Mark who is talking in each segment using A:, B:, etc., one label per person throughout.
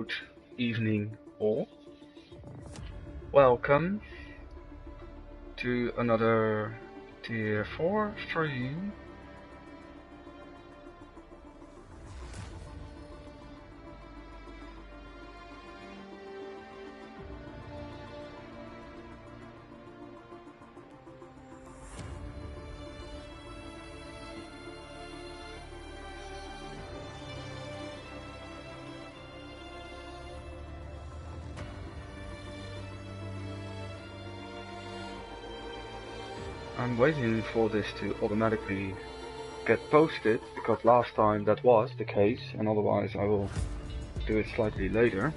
A: Good evening all. Welcome to another tier 4 stream. I'm waiting for this to automatically get posted, because last time that was the case, and otherwise I will do it slightly later.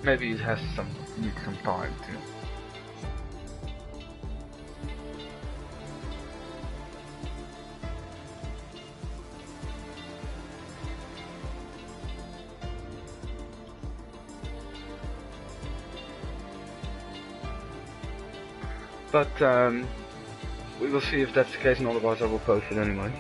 A: Maybe it has needs some time to. But we will see if that's the case, and otherwise I will post it anyway.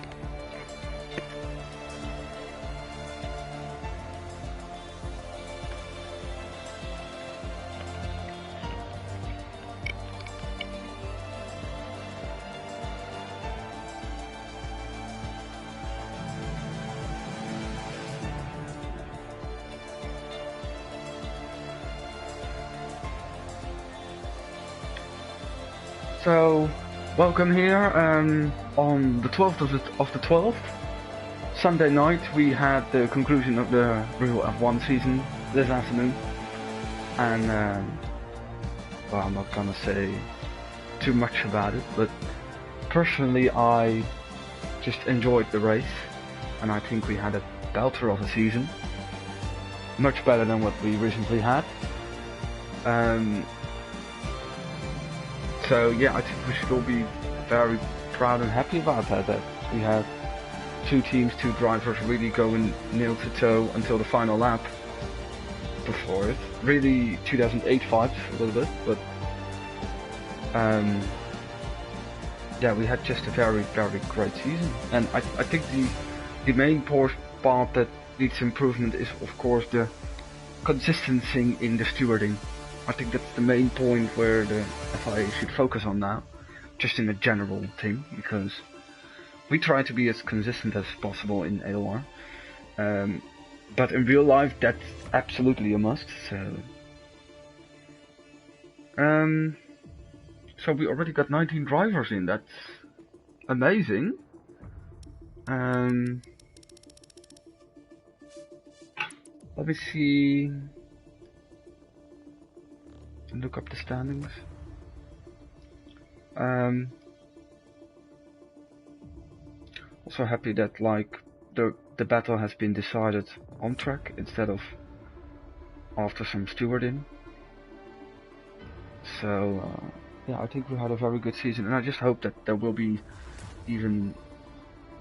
A: So, welcome here on the 12th of the 12th, Sunday night. We had the conclusion of the real F1 season this afternoon, and well, I'm not gonna say too much about it, but personally I just enjoyed the race, and I think we had a belter of a season, much better than what we recently had. So yeah, I think we should all be very proud and happy about that we had two teams, two drivers really going nail to toe until the final lap before it. Really 2008 vibes a little bit, but yeah, we had just a very great season, and I think the main part that needs improvement is of course the consistency in the stewarding. I think that's the main point where the FIA should focus on now, just in a general thing, because we try to be as consistent as possible in ALR, but in real life that's absolutely a must. So we already got 19 drivers in. That's amazing. Let me see. Look up the standings. Also happy that like the battle has been decided on track instead of after some stewarding. So yeah, I think we had a very good season, and I just hope that there will be even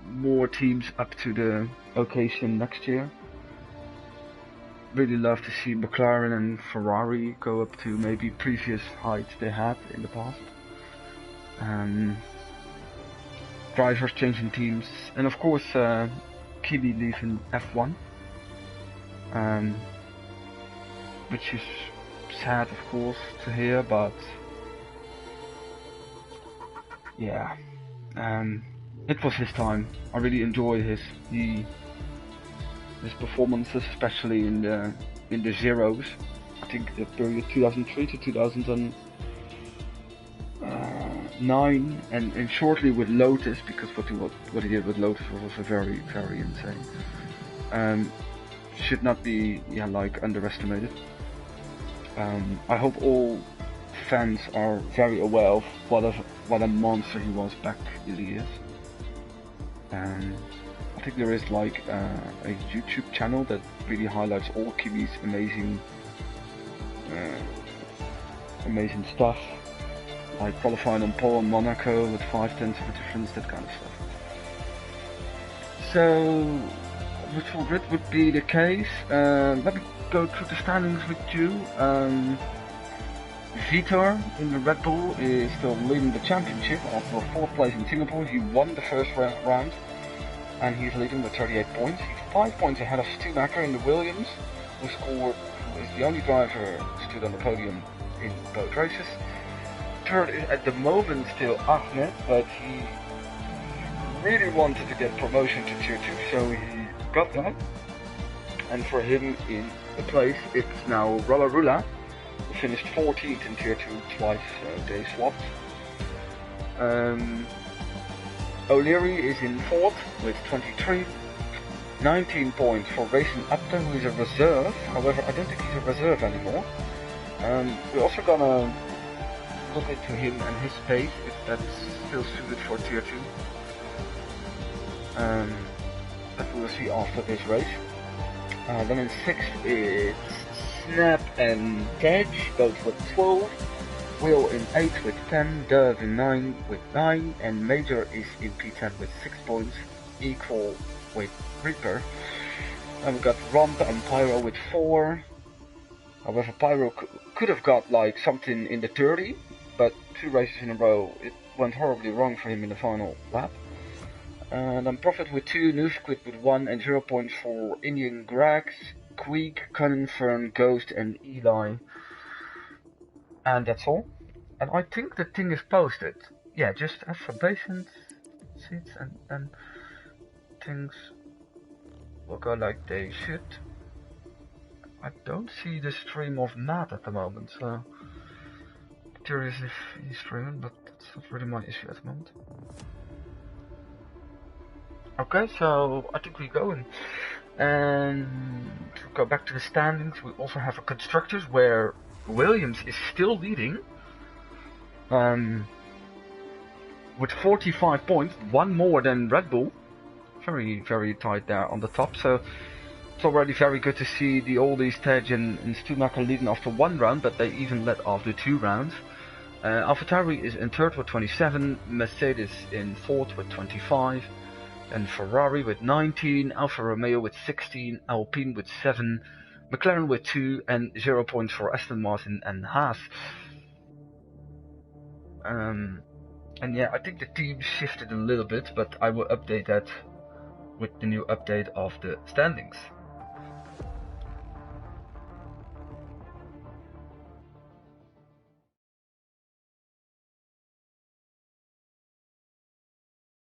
A: more teams up to the occasion next year. Really love to see McLaren and Ferrari go up to maybe previous heights they had in the past. Drivers changing teams, and of course Kimi leaving F1, which is sad of course to hear, but yeah, it was his time. I really enjoy his performances, especially in the zeros. I think the period 2003 to 2009, and shortly with Lotus, because what he did with Lotus was also very insane. Should not be like underestimated. I hope all fans are very aware of what a monster he was back in the years. I think there is like a YouTube channel that really highlights all Kimi's amazing stuff, like qualifying on pole in Monaco with 5/10 of a difference, that kind of stuff. So, virtual grid would be the case. Let me go through the standings with you. Vitor in the Red Bull is still leading the championship after 4th place in Singapore. He won the first round and he's leading with 38 points. He's 5 points ahead of Schumacher in the Williams, who is the only driver who stood on the podium in both races. Third is at the moment still Ahmed, but he really wanted to get promotion to Tier 2, so he got that. And for him in the place, it's now Rula, who finished 14th in Tier 2 twice, they swapped. O'Leary is in 4th with 23. 19 points for Racing Upton, who is a reserve. However, I don't think he's a reserve anymore. We're also gonna look into him and his pace, if that's still suited for Tier 2. But we'll see after this race. Then in 6th it's Snap and Tej, both with 12. Will in 8th with 10, Dove in 9 with 9, and Major is in P10 with 6 points, equal with Reaper. And we've got Romp and Pyro with 4. However, Pyro could have got like something in the 30, but 2 races in a row it went horribly wrong for him in the final lap. And then Prophet with 2, Newsquid with 1, and 0 points for Indian Grax, Queek, Cunning Fern, Ghost, and Eli. And that's all. And I think the thing is posted. Yeah, just affirmations, seats, and things will go like they should. I don't see the stream of Matt at the moment, so curious if he's streaming, but that's not really my issue at the moment. Okay, so I think we go in. And to go back to the standings, we also have a Constructors where Williams is still leading with 45 points, 1 more than Red Bull. Very, very tight there on the top, so it's already very good to see the oldies Tej and Schumacher leading after 1 round, but they even led after 2 rounds. AlphaTauri is in 3rd with 27, Mercedes in 4th with 25, and Ferrari with 19, Alfa Romeo with 16, Alpine with 7, McLaren with 2, and 0 points for Aston Martin and Haas. And yeah, I think the team shifted a little bit, but I will update that with the new update of the standings.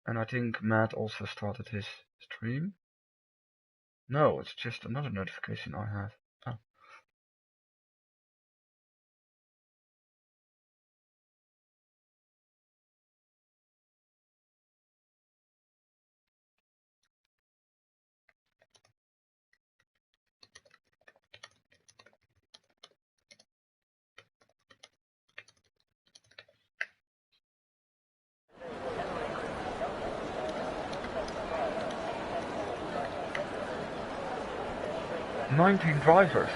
A: And I think Matt also started his stream. No, it's just another notification I have. Oh. "19 drivers.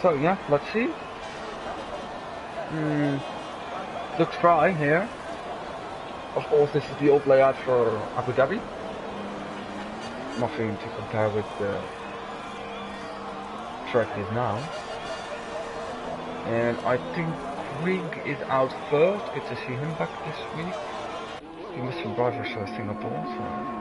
A: So yeah, let's see. Looks dry here. Of course, this is the old layout for Abu Dhabi. Nothing to compare with the track is now. And I think Quig is out first. Good to see him back this week. He missed some drivers for Singapore, so.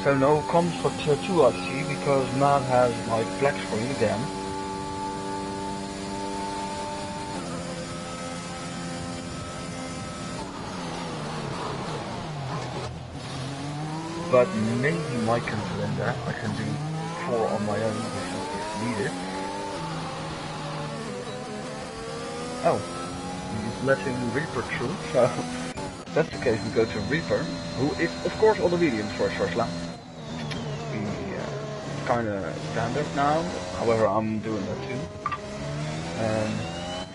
A: So no comms for Tier 2 I see, because Matt has like black screen again. But maybe my calendar, I can do 4 on my own if needed. Oh, he's letting Reaper through, so that's the case, we go to Reaper, who is of course on the mediums for his first lap. Kinda standard now, however I'm doing that too.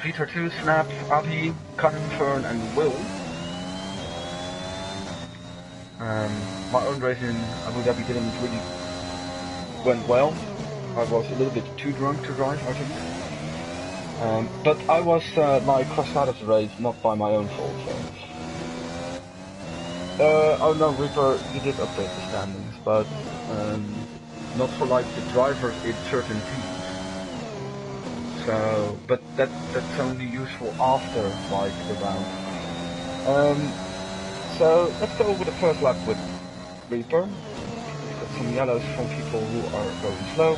A: Peter 2, Snap, Abby, Fern and Will. My own race in Abu Dhabi didn't really went well. I was a little bit too drunk to drive, I think. But I was like crashed out of the race, not by my own fault. So. Oh no, Reaper, you did update the standings, but not for like the drivers in certain teams. So, but that's only useful after like the round. So let's go over the first lap with Reaper. We've got some yellows from people who are going slow.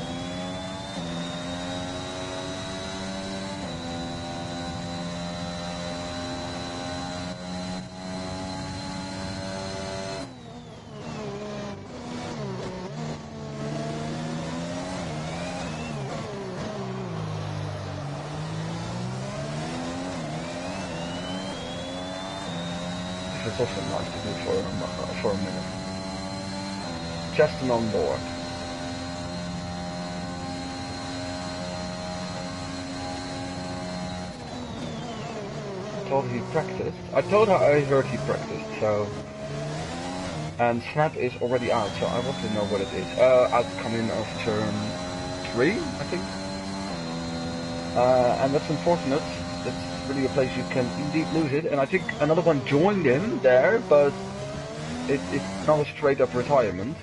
A: It's also nice to do for a minute. Just an on board. I told he practiced. I told her I heard he practiced, so. And Snap is already out, so I want to know what it is. Outcoming of turn 3, I think. And that's unfortunate. That's really a place you can indeed lose it, and I think another one joined him there, but it's not a straight up retirement.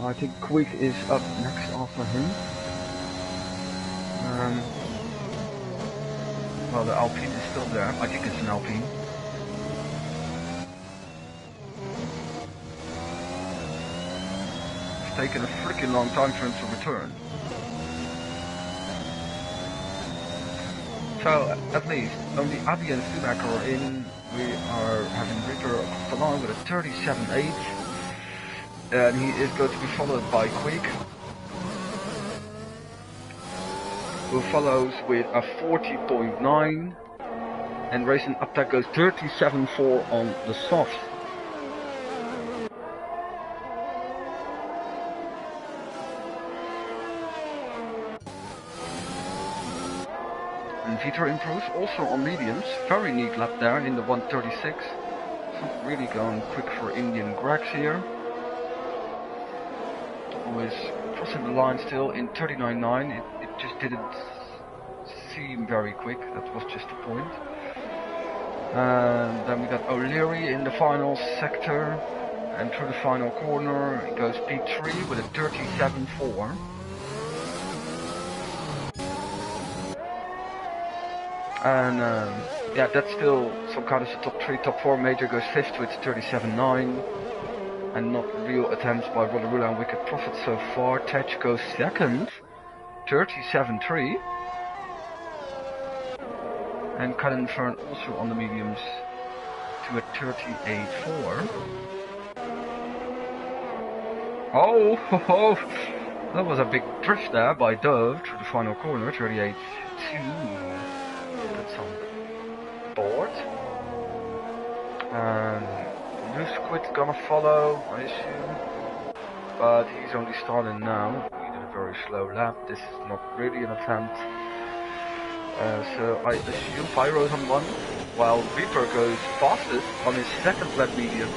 A: I think Quick is up next after him. Well, the Alpine is still there. I think it's an Alpine. Taken a freaking long time for him to return. So at least only Abby and Schumacher are in. We are having Reaper along with a 37.8, and he is going to be followed by Quick, who follows with a 40.9, and Racing Uptake goes 37.4 on the soft. And Vitor improves also on mediums. Very neat lap there in the 136. Not really going quick for Indian Gregs here. Who is crossing the line still in 39.9. It just didn't seem very quick. That was just the point. And then we got O'Leary in the final sector. And through the final corner it goes P3 with a 37.4. And yeah, that's still some kind of a top 3, top 4. Major goes 5th with 37.9. And not real attempts by Rodarula and Wicked Prophet so far. Tetch goes 2nd, 37.3. And Cullen Fern also on the mediums to a 38.4. Oh, that was a big drift there by Dove through the final corner, 38.2. That's on board. And Loose Squid's gonna follow, I assume. But he's only starting now. He did a very slow lap. This is not really an attempt. So I assume Pyro's on one, while Reaper goes fastest on his second lap medium.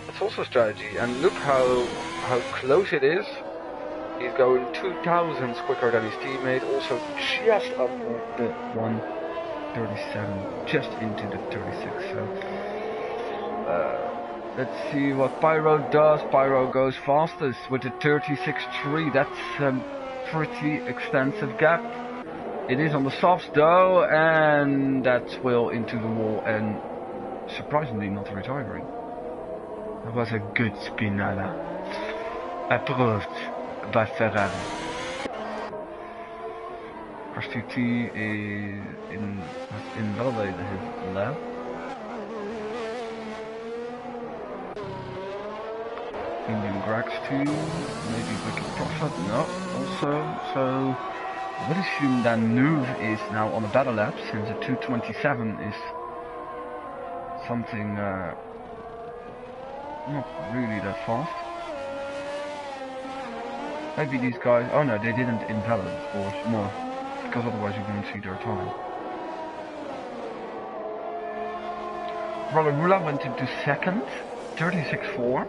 A: That's also a strategy, and look how close it is. He's going 2,000 quicker than his teammate, also just under the 137, just into the 36. So let's see what Pyro does. Pyro goes fastest with the 36.3. That's a pretty extensive gap. It is on the softs though, and that's well into the wall, and surprisingly not retiring. That was a good spinada. Approved by Ferrari. RCT is invalidated his lap. Indian Gregs too, maybe Wicked Prophet, no, also, so I would assume that Nuve is now on a better lap, since a 2:27 is something not really that fast. Maybe these guys... Oh no, they didn't invalid, of course. No, because otherwise you wouldn't see their time. Rollerula went into second, 36.4.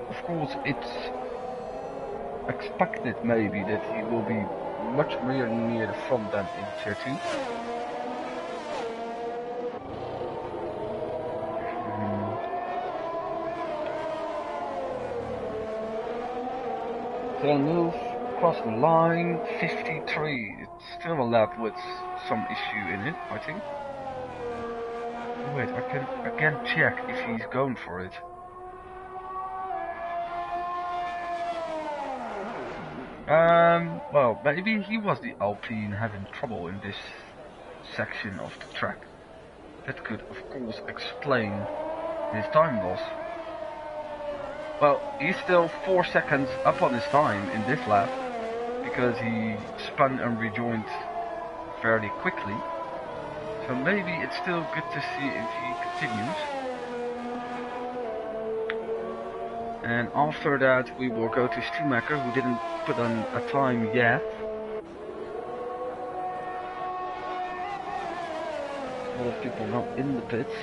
A: Of course, it's expected maybe that he will be much more near the front than in tier 2. They'll move across the line, 53. It's still a lap with some issue in it, I think. Wait, I can again check if he's going for it. Well, maybe he was the Alpine having trouble in this section of the track. That could, of course, explain his time loss. Well, he's still 4 seconds up on his time in this lap, because he spun and rejoined fairly quickly. So maybe it's still good to see if he continues. And after that we will go to Schumacher, who didn't put on a time yet. A lot of people not in the pits.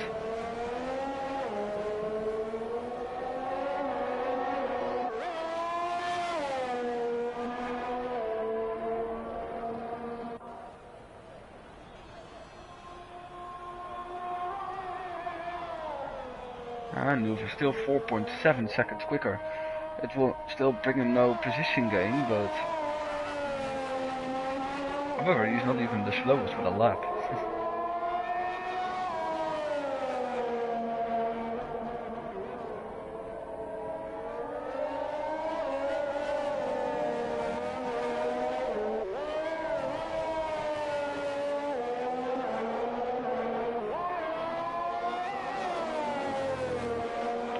A: And Nuve is still 4.7 seconds quicker. It will still bring him no position gain, but however, he's not even the slowest with a lap.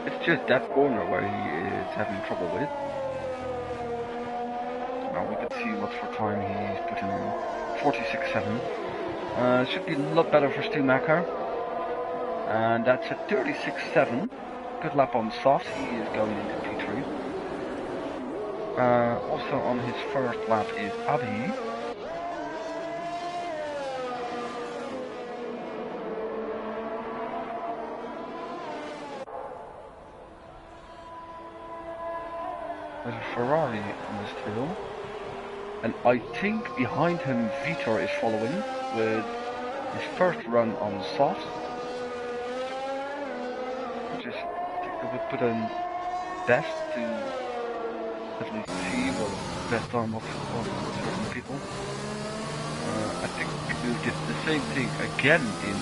A: It's just that corner where he is having trouble with. Now we can see what for time he's putting on. 46.7. Should be a lot better for Schumacher. And that's a 36.7. Good lap on soft. He is going into P3. Also on his first lap is Abi. There's a Ferrari on this tail, and I think behind him Vitor is following with his first run on soft. Just I would put in best to at least see what the best time of certain people. I think he did the same thing again in.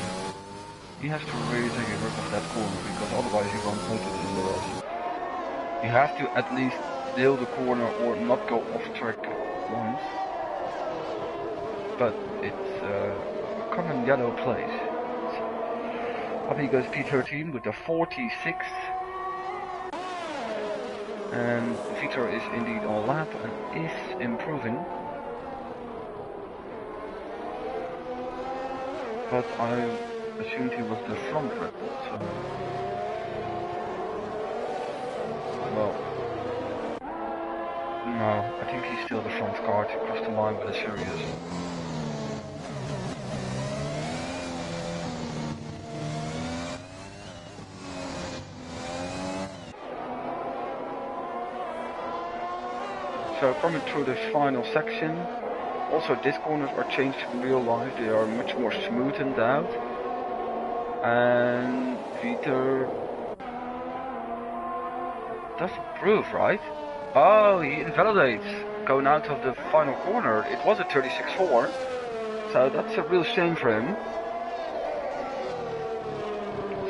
A: He has to really take a grip of that corner, because otherwise he won't notice it in the rest. You have to at least nail the corner or not go off track once. But it's a common yellow place. Up he goes P13 with a 46. And Vitor is indeed on lap and is improving. But I assumed he was the front Red Bull, so... Well... No, I think he's still the front car to cross the line with a Sirius. So coming through the final section, also disc corners are changed in real life, they are much more smoothened out. And Vitor does improve, right? Oh, he invalidates going out of the final corner. It was a 36.4, so that's a real shame for him.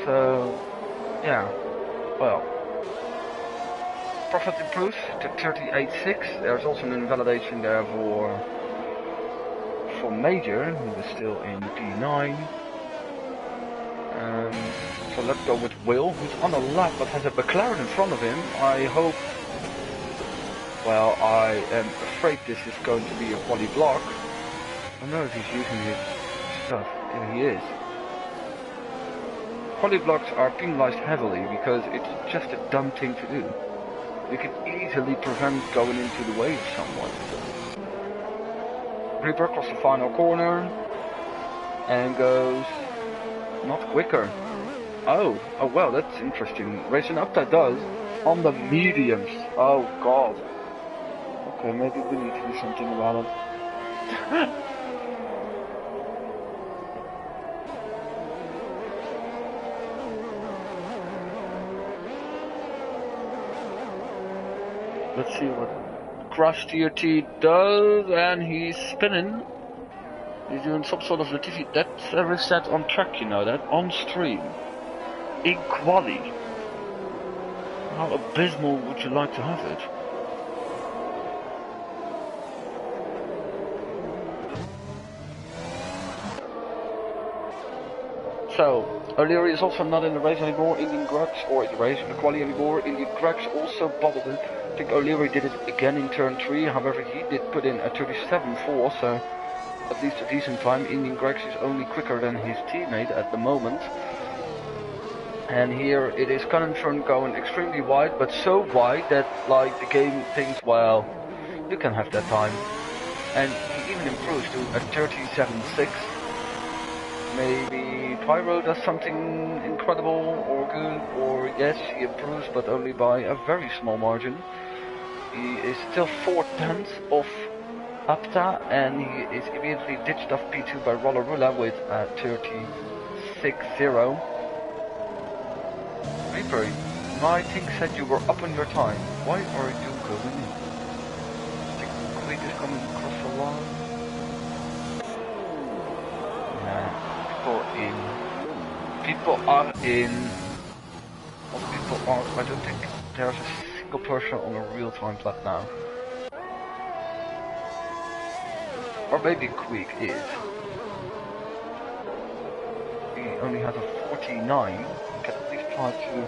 A: So, yeah, well, profit improves to 38.6. There's also an invalidation there for Major, who is still in P9. So let's go with Will, who's on a lap but has a McLaren in front of him. I hope... well, I am afraid this is going to be a quali block. I don't know if he's using his stuff. Yeah, he is. Quali blocks are penalized heavily because it's just a dumb thing to do. You can easily prevent going into the way of someone. Reaper across the final corner and goes not quicker. Oh well, that's interesting. Racing up that does on the mediums. Oh god. Okay, maybe we need to do something about it. Let's see what Crash TRT does, and he's spinning. He's doing some sort of Latifi. That's a reset on track, you know that? On stream. In quali. How abysmal would you like to have it? So, O'Leary is also not in the race anymore. Indian Grugs, or in the race, in the quali anymore. Indian Grugs also bubbled it. I think O'Leary did it again in turn 3, however he did put in a 37.4, so at least a decent time. Indian Grugs is only quicker than his teammate at the moment. And here it is Cannonfern going extremely wide, but so wide that like the game thinks, well, you can have that time. And he even improves to a 37.6. Maybe Pyro does something incredible or good, or yes, he improves, but only by a very small margin. He is still 4/10 of Apta, and he is immediately ditched off P2 by Rollerula with a 36.0. Reaper, my thing said you were up on your time. Why are you going in? The Quake is coming across the line. Nah, people are in. Well, people are. I don't think there's a single person on a real-time lap now. Or maybe Quake is. He only has a 49. Can at least try to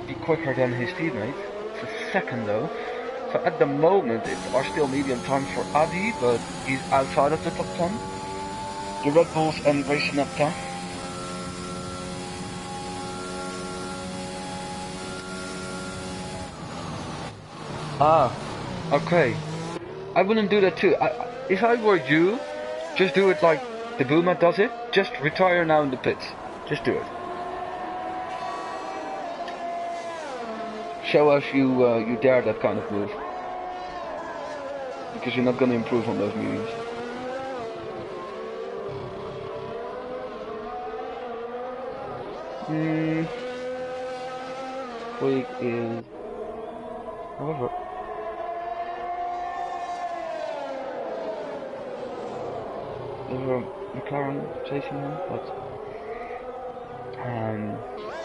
A: be quicker than his teammate. It's a second though. So at the moment it are still medium times for Adi, but he's outside of the top 10. The Red Bulls and Racing Apta. Ah, okay. I wouldn't do that too. If I were you, just do it like the Boomer does it. Just retire now in the pits. Just do it. Show us you dare that kind of move. Because you're not going to improve on those mediums. Quake is... However... There's a McLaren chasing him, but...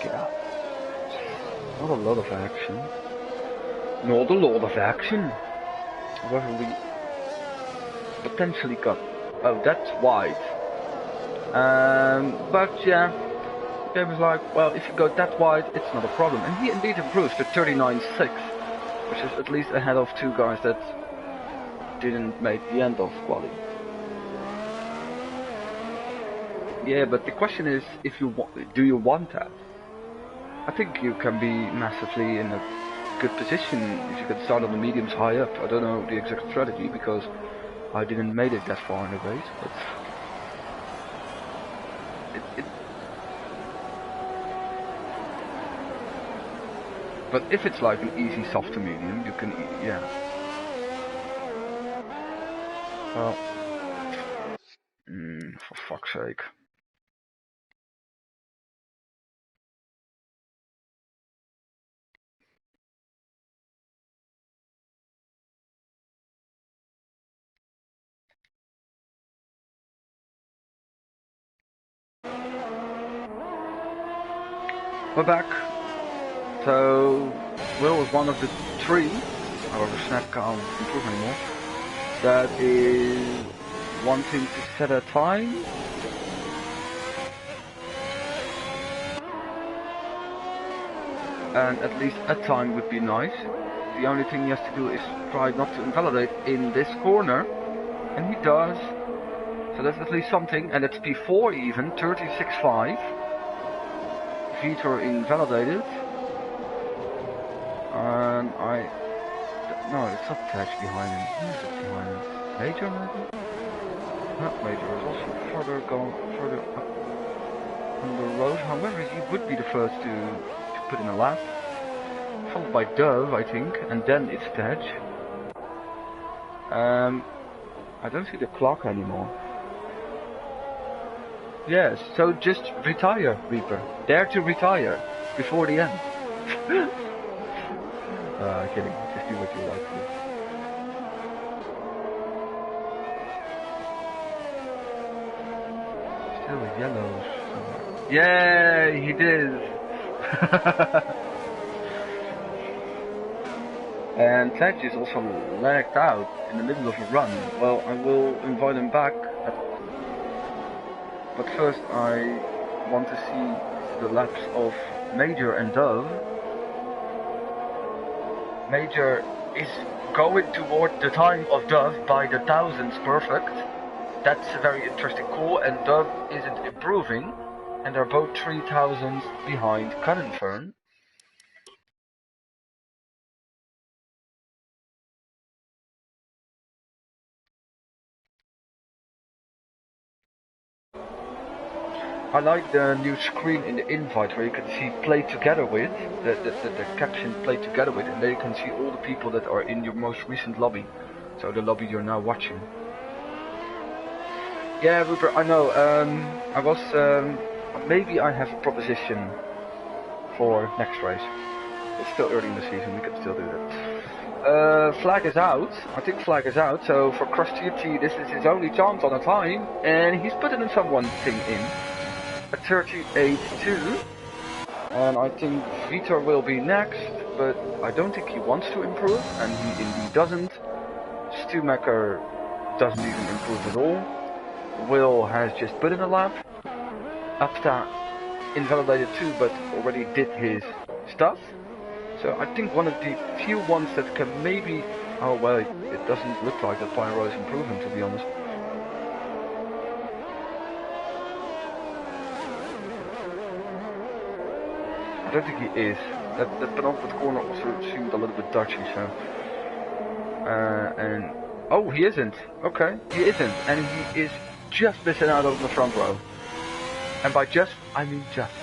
A: yeah. Not a lot of action. Not a lot of action. However, we potentially got... Oh, that's wide. But yeah, the game is like, well, if you go that wide, it's not a problem. And he indeed improves to 39.6, which is at least ahead of two guys that didn't make the end of quali. Yeah, but the question is, if you do you want that? I think you can be massively in a good position if you can start on the mediums high up. I don't know the exact strategy because I didn't make it that far in the race, but but if it's like an easy soft to medium, you can yeah. Well, for fuck's sake. We're back. So Will was one of the three, however Snap can't improve anymore, that is wanting to set a time. And at least a time would be nice. the only thing he has to do is try not to invalidate in this corner, and he does. So that's at least something, and it's P4 even, 36.5. Vitor invalidated. And no, it's not Taj behind him. Who is it behind him? Major maybe? Not Major, is also further up on the road. However, he would be the first to put in a lap. Followed by Dove, I think, and then it's Taj. I don't see the clock anymore. Yes, so just retire, Reaper. Dare to retire before the end. Kidding. Just do what you like to. Still with yellows somewhere. Yeah, he did. And Taj is also lagged out in the middle of a run. Well, I will invite him back. But first I want to see the laps of Major and Dove. Major is going toward the time of Dove by the thousandths perfect. That's a very interesting call, and Dove isn't improving, and they're both 3,000 behind Cannonfern. I like the new screen in the invite where you can see play together with, the caption play together with, and there you can see all the people that are in your most recent lobby. So the lobby you're now watching. Yeah, Rupert, I know, I was, maybe I have a proposition for next race. It's still early in the season, we can still do that. Flag is out, I think Flag is out, so for Crush TT this is his only chance on a time, and he's putting in someone thing in. A 38.2, and I think Vitor will be next, but I don't think he wants to improve, and he indeed doesn't. Stumacher doesn't even improve at all. Will has just put in a lap. Apta invalidated too, but already did his stuff. So I think one of the few ones that can maybe... Oh well, it doesn't look like that Pyro is improving, to be honest. I don't think he is. That penultimate corner also seemed a little bit dodgy, so... and... Oh, he isn't. Okay, he isn't. And he is just missing out on the front row. And by just, I mean just.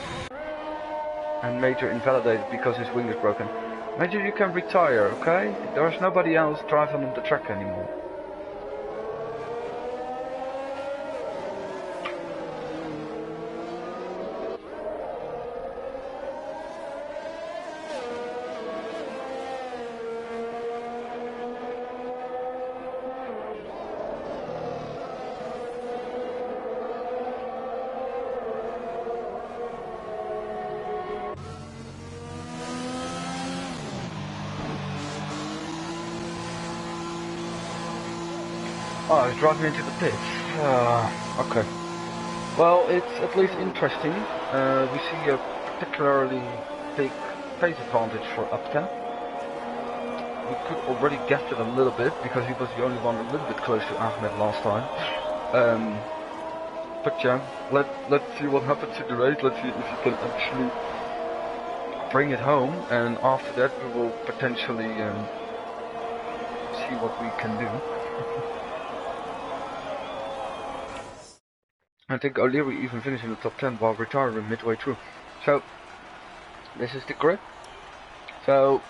A: And Major invalidated because his wing is broken. Major, you can retire, okay? There's nobody else driving on the track anymore. Oh, he's driving into the pits. Okay. Well, it's at least interesting. We see a particularly big pace advantage for Apta. We could already guess it a little bit, because he was the only one a little bit close to Ahmed last time. But yeah, let's see what happens in the race. Let's see if he can actually bring it home, and after that we will potentially see what we can do. I think O'Leary even finished in the top 10 while retiring midway through. So, this is the grid. So,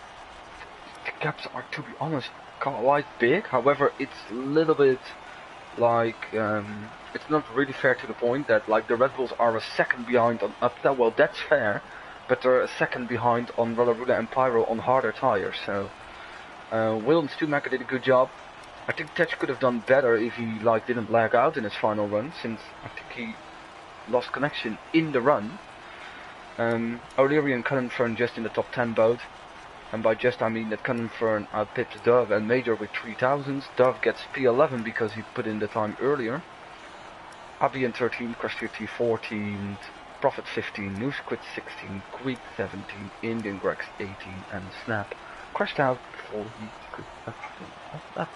A: the gaps are, to be honest, quite big. However, it's a little bit like, it's not really fair to the point that like the Red Bulls are a second behind on Apta. Well, that's fair, but they're a second behind on Rollerula and Pyro on harder tires. So, Will and Stumacher did a good job. I think Tej could have done better if he like didn't lag out in his final run, since I think he lost connection in the run. O'Leary and Cannonfern just in the top 10 both, and by just I mean that Cannonfern outpipped Dove and Major with 3,000s. Dove gets P11 because he put in the time earlier. Abi in 13, Crush TT 14, Prophet 15, Noose Quit 16, Queek 17, Indian Grex 18, and Snap crashed out before he could have that.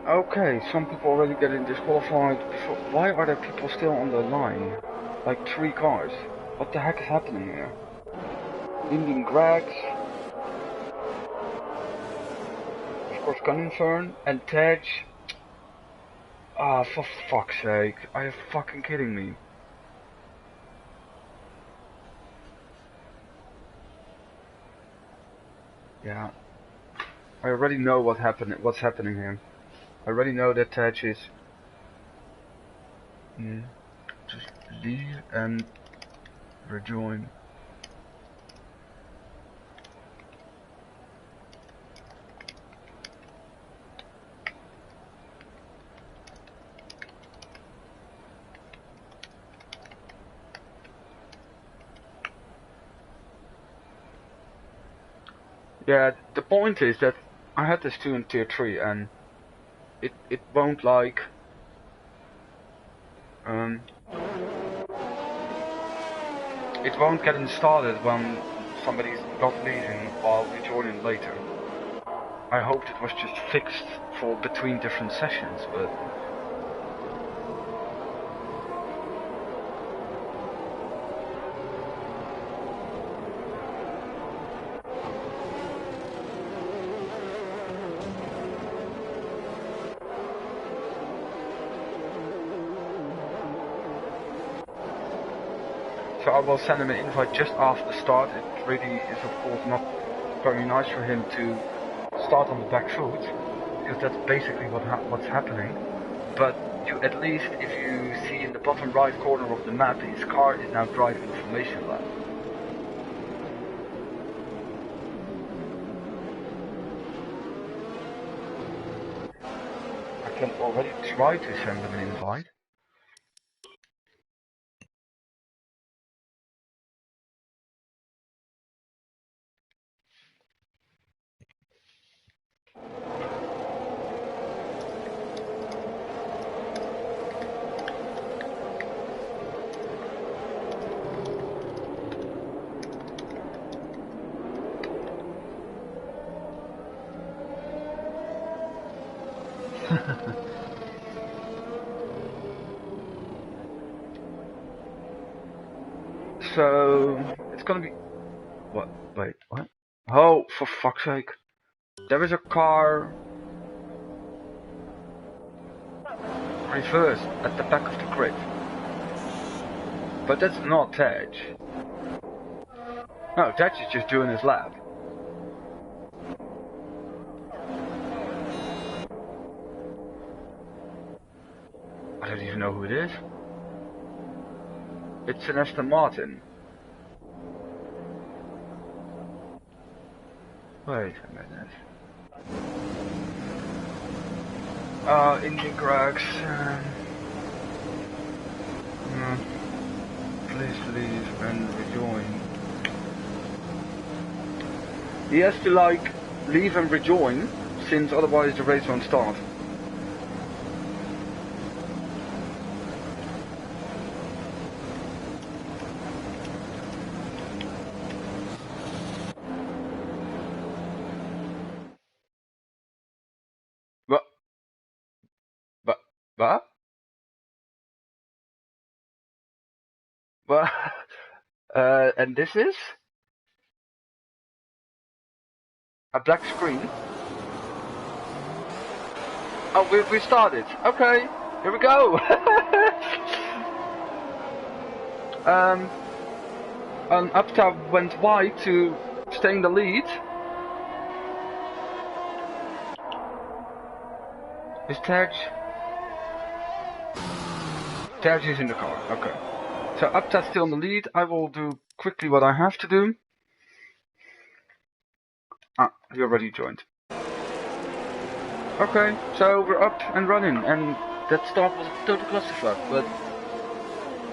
A: Okay, some people already getting disqualified. Why are there people still on the line? Like 3 cars. What the heck is happening here? Indian Gregs. Of course, Gunfern and Tej. Ah, for fuck's sake. Are you fucking kidding me? Yeah. I already know what's happening here. I already know that Tej is... just leave and rejoin. Yeah, the point is that I had this 2 in tier 3 and it won't like it won't get started when somebody's not leaving while rejoining later. I hoped it was just fixed for between different sessions, but so I will send him an invite just after the start. It really is of course not very nice for him to start on the back foot, because that's basically what's happening. But you at least, if you see in the bottom right corner of the map, his car is now driving the formation lap. I can already try to send him an invite. So it's gonna be what? Wait, what? Oh, for fuck's sake. There is a car reverse at the back of the grid. But that's not Tej. No, Tej is just doing his lap. I don't even know who it is. It's an Aston Martin. Wait a minute. Indian Gregs. Please leave and rejoin. He has to like leave and rejoin, since otherwise the race won't start. What? What? And this is? A black screen? Oh, we started. Okay, here we go. Upta went wide to stay in the lead. Is Tej? Tej is in the car, okay. So Upta's still in the lead. I will do quickly what I have to do. Ah, he already joined. Okay, so we're up and running, and that start was a total clusterfuck, but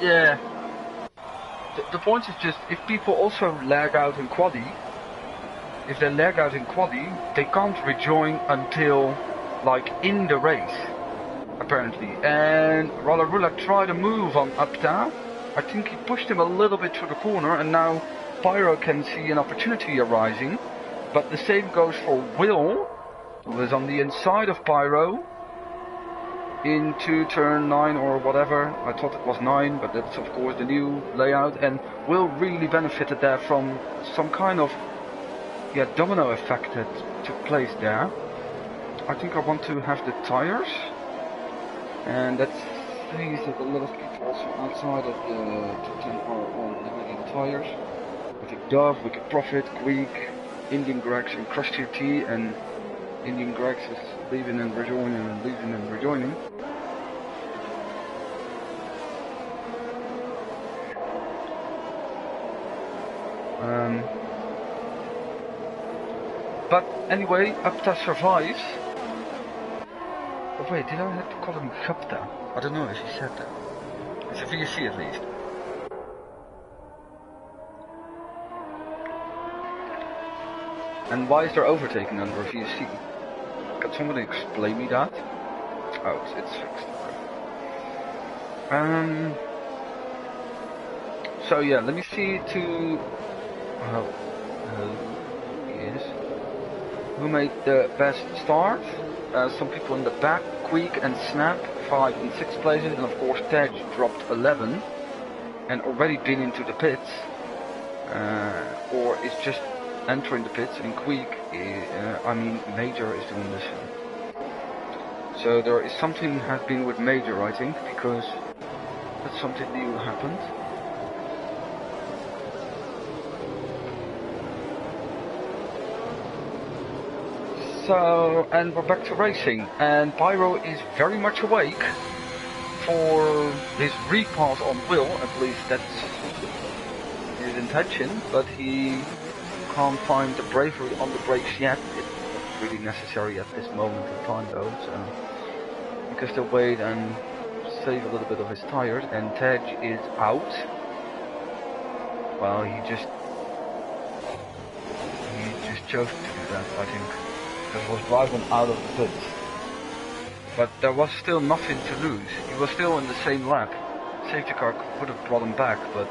A: yeah. The point is just, if people also lag out in quali, if they lag out in quali, they can't rejoin until, like, in the race, apparently. And Ralarula tried a move on Upta. I think he pushed him a little bit to the corner, and now Pyro can see an opportunity arising. But the same goes for Will, who was on the inside of Pyro into turn 9 or whatever. I thought it was 9, but that's of course the new layout, and Will really benefited there from some kind of domino effect that took place there. I think I want to have the tires, and that sees that a lot of people also outside of the top 10 are on the tires. I think Dove, Wicked Profit, Greek, Indian Gregs and Crushed TT, and Indian Gregs is leaving and rejoining and leaving and rejoining. But anyway, Upta survives. Oh wait, did I have to call him Gapta? I don't know if he said that. It's a VSC at least. And why is there overtaking under a VSC? Can somebody explain me that? Oh, it's fixed. Okay. So yeah, let me see to who made the best start. Some people in the back, Queek and Snap, 5 and 6 places, and of course Tej dropped 11 and already been into the pits, or is just entering the pits. And Queek, Major is doing this. So there is something has been with Major, I think, because that's something new happened. So, and we're back to racing, and Pyro is very much awake for his repass on Will, at least that's his intention, but he can't find the bravery on the brakes yet. It's not really necessary at this moment in time though, so he can still wait and save a little bit of his tires. And Tej is out. Well, he just chose to do that, I think. Because was driving out of the pits. But there was still nothing to lose. He was still in the same lap. Safety car would have brought him back, but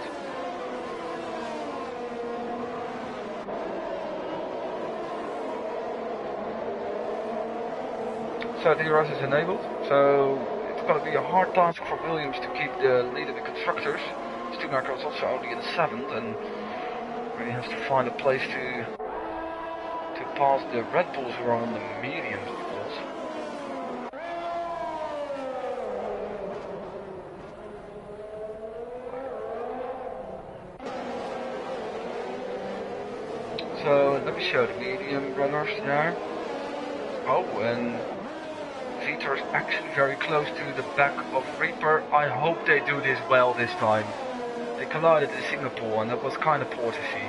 A: so DRS is enabled. So it's going to be a hard task for Williams to keep the lead of the constructors. Stumacher is also only in 7th, and he has to find a place to past the Red Bulls who are on the mediums, of course. So let me show the medium runners there. Oh, and Vitor is actually very close to the back of Reaper. I hope they do this well this time. They collided in Singapore and that was kind of poor to see.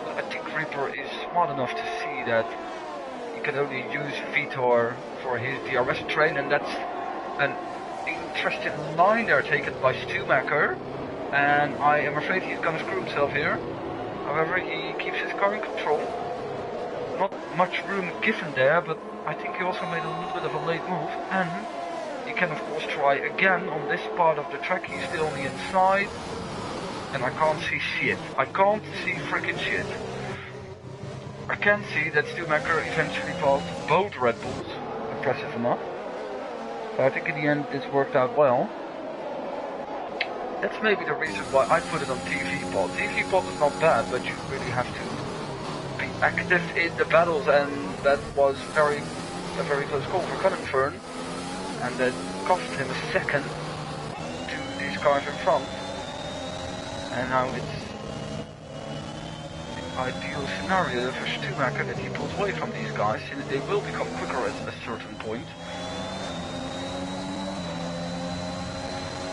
A: But I think Reaper is smart enough to see that he can only use Vitor for his DRS train, and that's an interesting line there taken by Stumacher. And I am afraid he's gonna screw himself here. However, he keeps his car in control. Not much room given there, but I think he also made a little bit of a late move. And he can of course try again on this part of the track. He's still on the inside. And I can't see shit. I can't see freaking shit. I can see that Stumacher eventually passed both Red Bulls. Impressive enough. So I think in the end this worked out well. That's maybe the reason why I put it on TV pod. TV pod is not bad, but you really have to be active in the battles, and that was a very close call for Cunningfern, and that cost him a second to these cars in front. And now it's the ideal scenario for Stumacher that he pulls away from these guys, and they will become quicker at a certain point.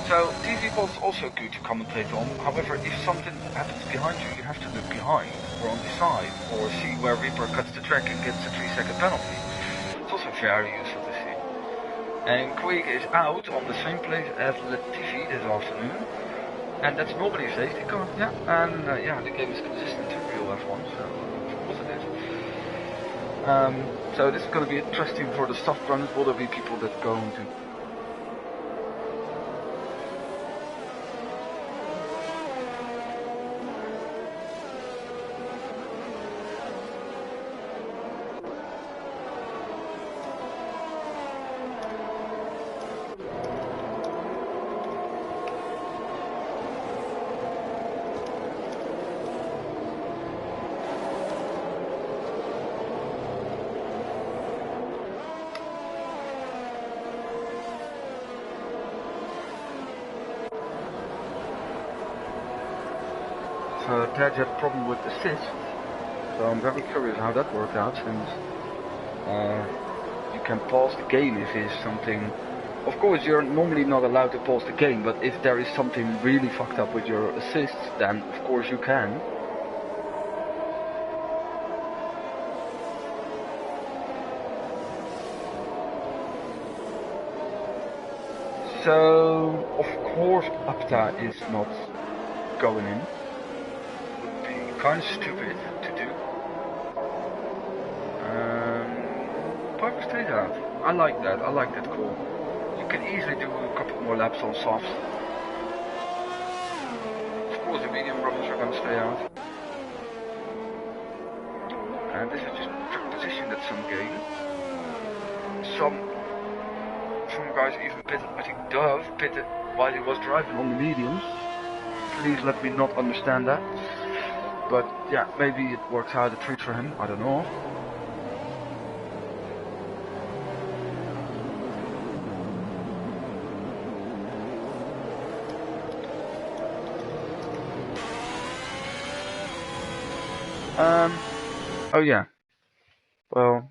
A: So, TV pod is also good to commentate on. However, if something happens behind you, you have to look behind, or on the side, or see where Reaper cuts the track and gets a 3-second penalty. It's also very useful to see. And Quake is out on the same place as Latifi this afternoon. And that's normally a safety car, yeah. And yeah, the game is consistent to real F1, so of course it is. So this is going to be interesting for the soft runners. Will there be people that go into... So Ted had a problem with assist, so I'm very curious how that worked out, since you can pause the game if it's something... Of course you're normally not allowed to pause the game, but if there is something really fucked up with your assists, then of course you can. So, of course Apta is not going in. Kind of stupid to do. Piper stays out. I like that call. You can easily do a couple more laps on softs. Of course the medium runners are going to stay out. And this is just track position at some game. Some guys even pitted, I think Dove pitted while he was driving on the mediums. Please let me not understand that. But yeah, maybe it works out a treat for him, I don't know. Oh yeah. Well...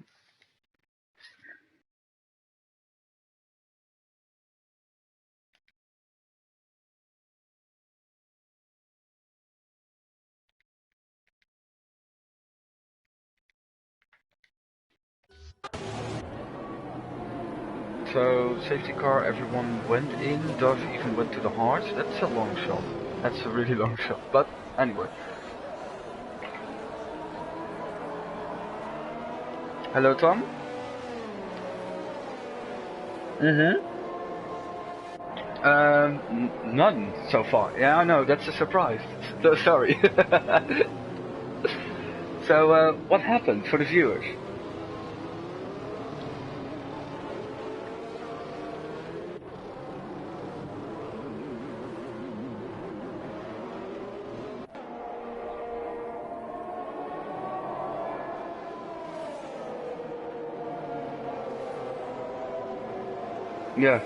A: So, safety car, everyone went in, Dove even went to the heart. That's a long shot. That's a really long shot. But, anyway. Hello, Tom? None so far. Yeah, I know, that's a surprise. So, sorry. So, what happened for the viewers? Yeah.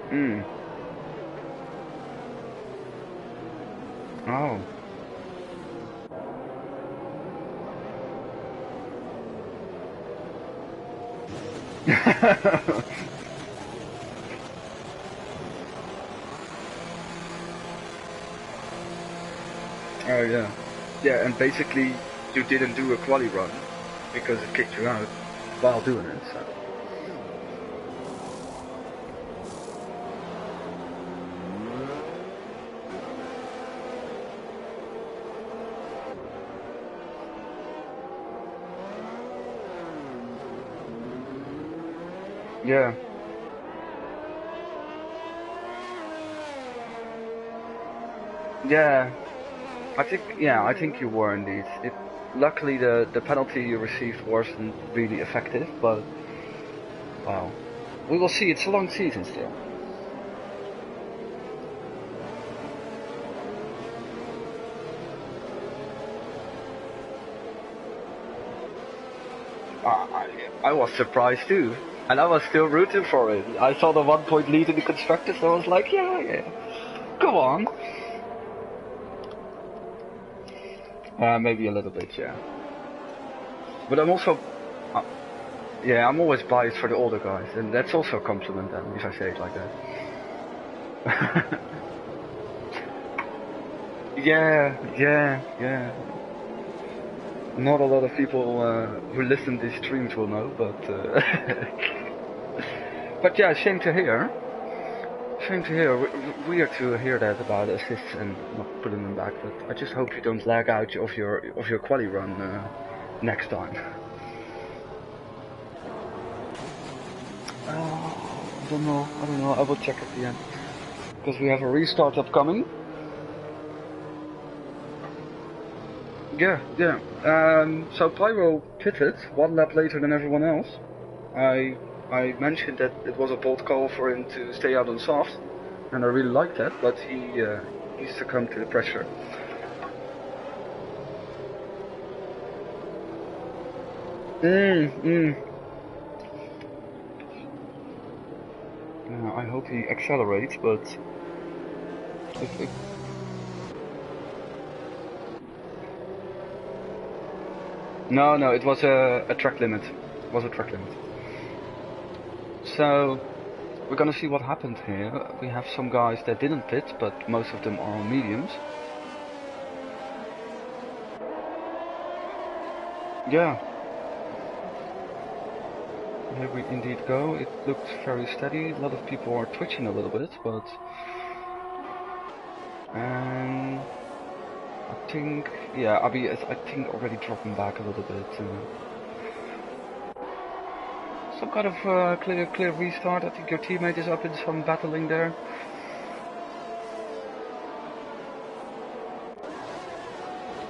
A: Hmm. Oh. Oh yeah. Yeah, and basically you didn't do a quali run because it kicked you out while doing it, so. Yeah. Yeah. I think you were indeed. Luckily the penalty you received wasn't really effective, but wow. We will see, it's a long season still. I was surprised too. And I was still rooting for it. I saw the 1 point lead in the Constructors, so I was like, yeah. Go on. Maybe a little bit, yeah. But I'm also... yeah, I'm always biased for the older guys, and that's also a compliment then, if I say it like that. Yeah. Not a lot of people who listen to these streams will know, but... but yeah, shame to hear. Weird to hear that about assists and not putting them back, but I just hope you don't lag out of your quali run next time. I don't know, I will check at the end. Because we have a restart upcoming. Yeah. So Pyro pitted 1 lap later than everyone else. I mentioned that it was a bold call for him to stay out on soft, and I really liked that, but he succumbed to the pressure. I hope he accelerates, but no, it was a track limit. It was a track limit. So we're gonna see what happened here. We have some guys that didn't pit, but most of them are on mediums. Yeah. Here we indeed go. It looks very steady. A lot of people are twitching a little bit, but I think, yeah, ALR is, I think, already dropping back a little bit. Some kind of clear restart. I think your teammate is up in some battling there.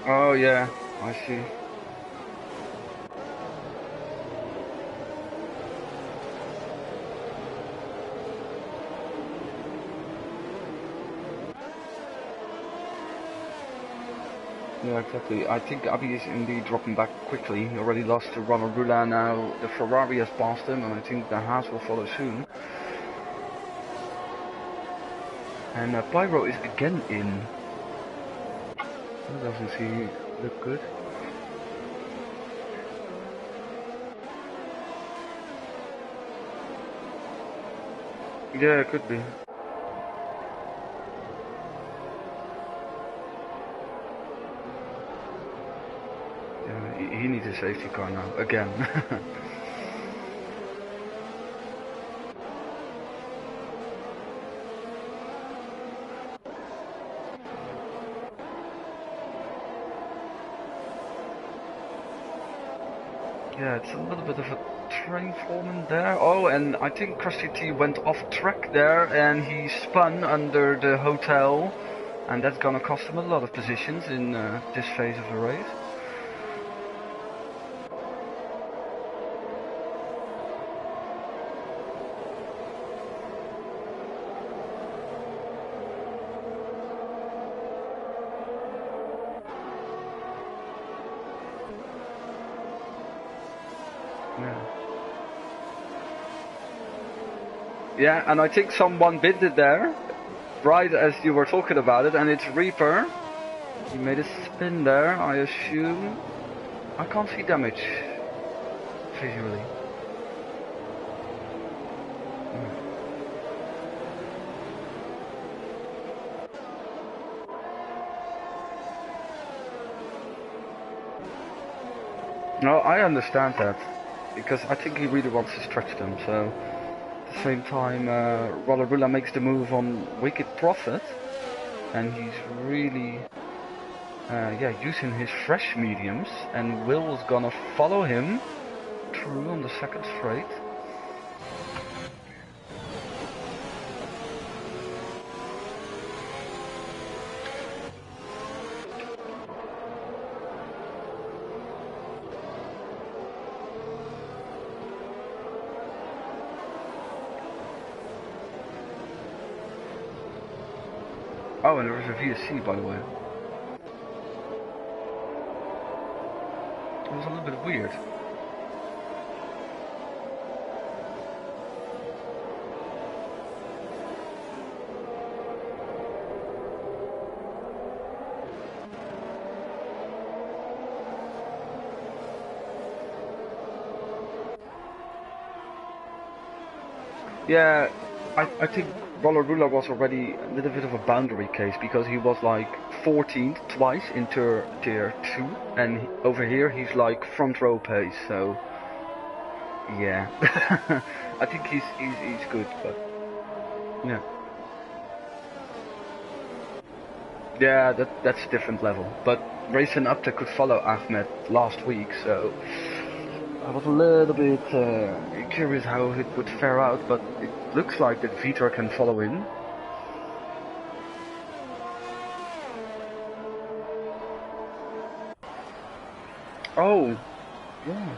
A: Oh yeah, I see. Yeah, exactly. I think ALR is indeed dropping back quickly. He already lost to Ronald Rula now. The Ferrari has passed him, and I think the Haas will follow soon. And Pyro is again in. That doesn't he look good? Yeah, it could be. Yeah, he needs a safety car now, again. Yeah, it's a little bit of a train foreman there. Oh, and I think Krusty T went off track there and he spun under the hotel. And that's gonna cost him a lot of positions in this phase of the race. Yeah. Yeah, and I think someone bit it there, right as you were talking about it, and it's Reaper. He made a spin there, I assume. I can't see damage visually. No, I understand that, because I think he really wants to stretch them, so at the same time Rollerula makes the move on Wicked Prophet, and he's really using his fresh mediums, and Will's gonna follow him through on the second straight. Oh, and there was a VSC, by the way. It was a little bit weird. Yeah, I think Rollerula was already a little bit of a boundary case, because he was like 14th twice in tier 2, and over here he's like front row pace, so yeah. I think he's good, but yeah. Yeah, that's a different level. But Racing Upta could follow Ahmed last week, so I was a little bit curious how it would fare out, but it looks like that Vitor can follow in. Oh, yeah.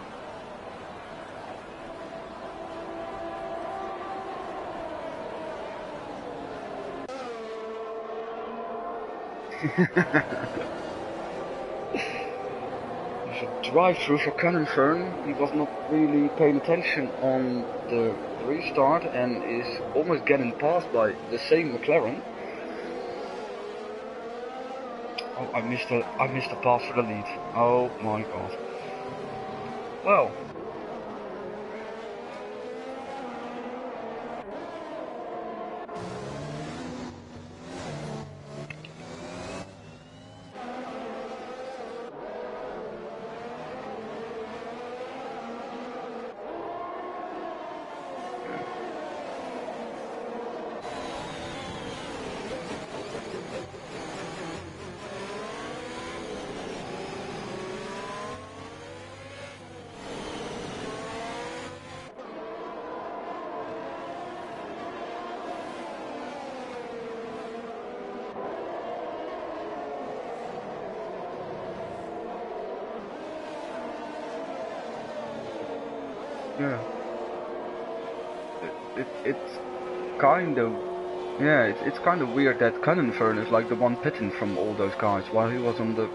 A: There's a drive-through for Cannonfern. He was not really paying attention on the restart and is almost getting passed by the same McLaren. Oh, I missed a pass for the lead. Oh my god. Well. Yeah. It's kind of, yeah, it's kind of weird that Cannonfern is like the one pitting from all those guys while he was on the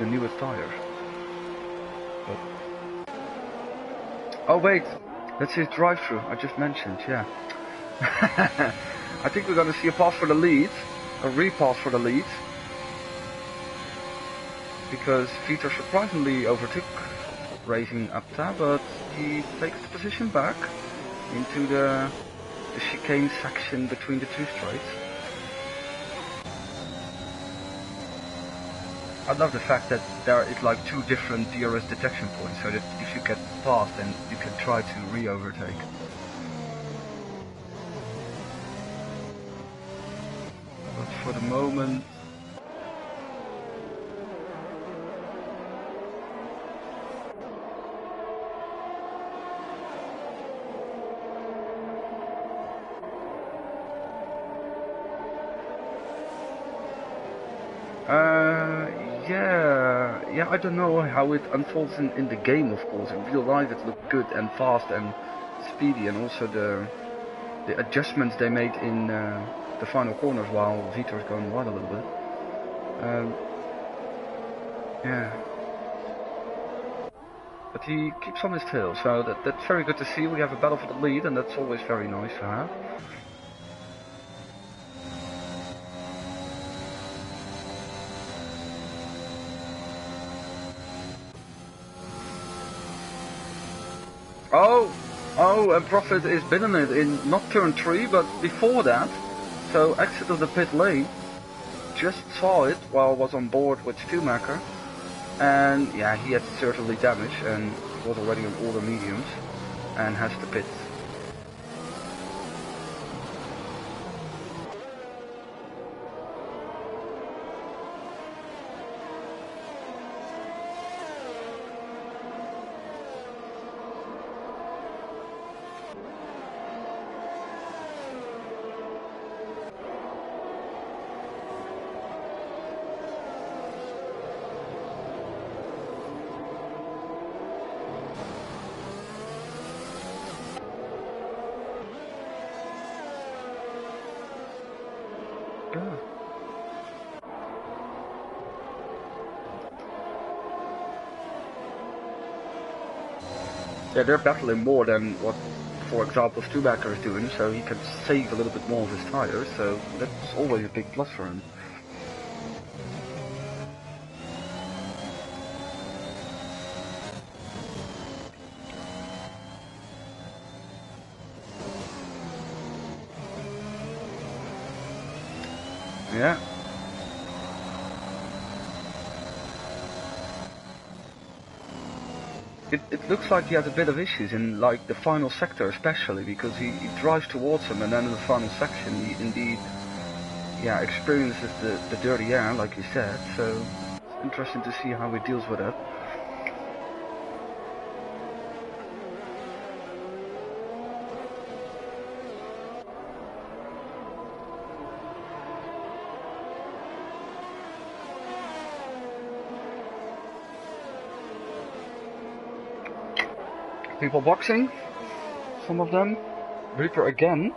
A: newest tires. But... oh wait, that's his drive-through I just mentioned, yeah. I think we're gonna see a pass for the lead, a repass for the lead, because Vitor surprisingly overtook Racing Upta, but he takes the position back into the chicane section between the two straights. I love the fact that there is like two different DRS detection points, so that if you get past, then you can try to re-overtake. But for the moment... yeah, I don't know how it unfolds in the game, of course. In real life it looked good and fast and speedy, and also the adjustments they made in the final corners while Vitor's going wide a little bit. Yeah. But he keeps on his tail, so that's very good to see. We have a battle for the lead, and that's always very nice to have. Oh, and Prophet is bidding it in not turn 3, but before that. So exit of the pit lane. Just saw it while I was on board with Stumaker. And yeah, he had certainly damage and was already on all the mediums and has to pit. Yeah, they're battling more than what, for example, Stumaker is doing, so he can save a little bit more of his tires, so that's always a big plus for him. Yeah. It looks like he has a bit of issues in like the final sector especially, because he drives towards him and then in the final section he indeed experiences the dirty air like you said, so it's interesting to see how he deals with it. People boxing, some of them. Reaper again.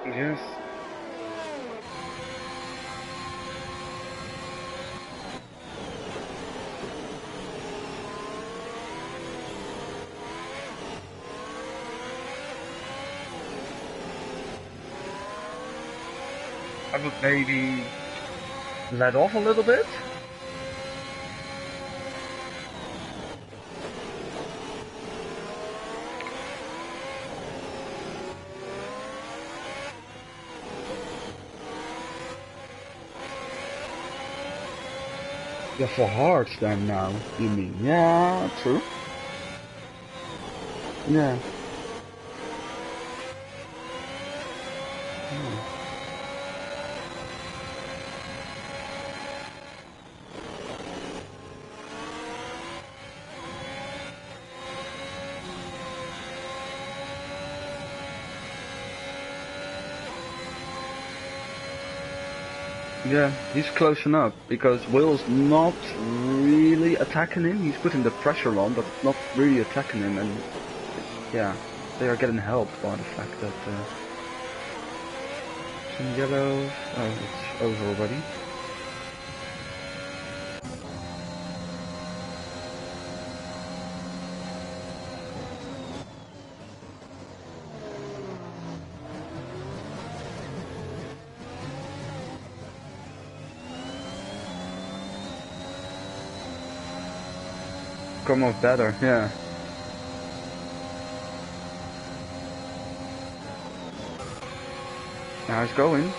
A: Yes. I would maybe let off a little bit. Yeah, for hards then now, you mean? Yeah, true. Yeah. Yeah, he's close enough, because Will's not really attacking him. He's putting the pressure on, but not really attacking him, and yeah, they are getting helped by the fact that some yellows. Oh, it's over already. Come off better, yeah. Now it's going.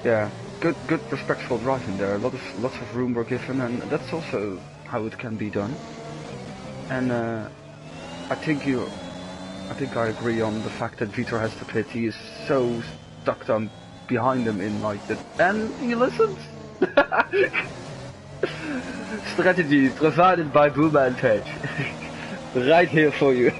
A: Yeah, good respectful driving there. Lots of room were given, and that's also how it can be done. And I think I agree on the fact that Vitor has to pit. He is so stuck down behind him in like the, and he listens. Strategy provided by Boomer and Page. Right here for you.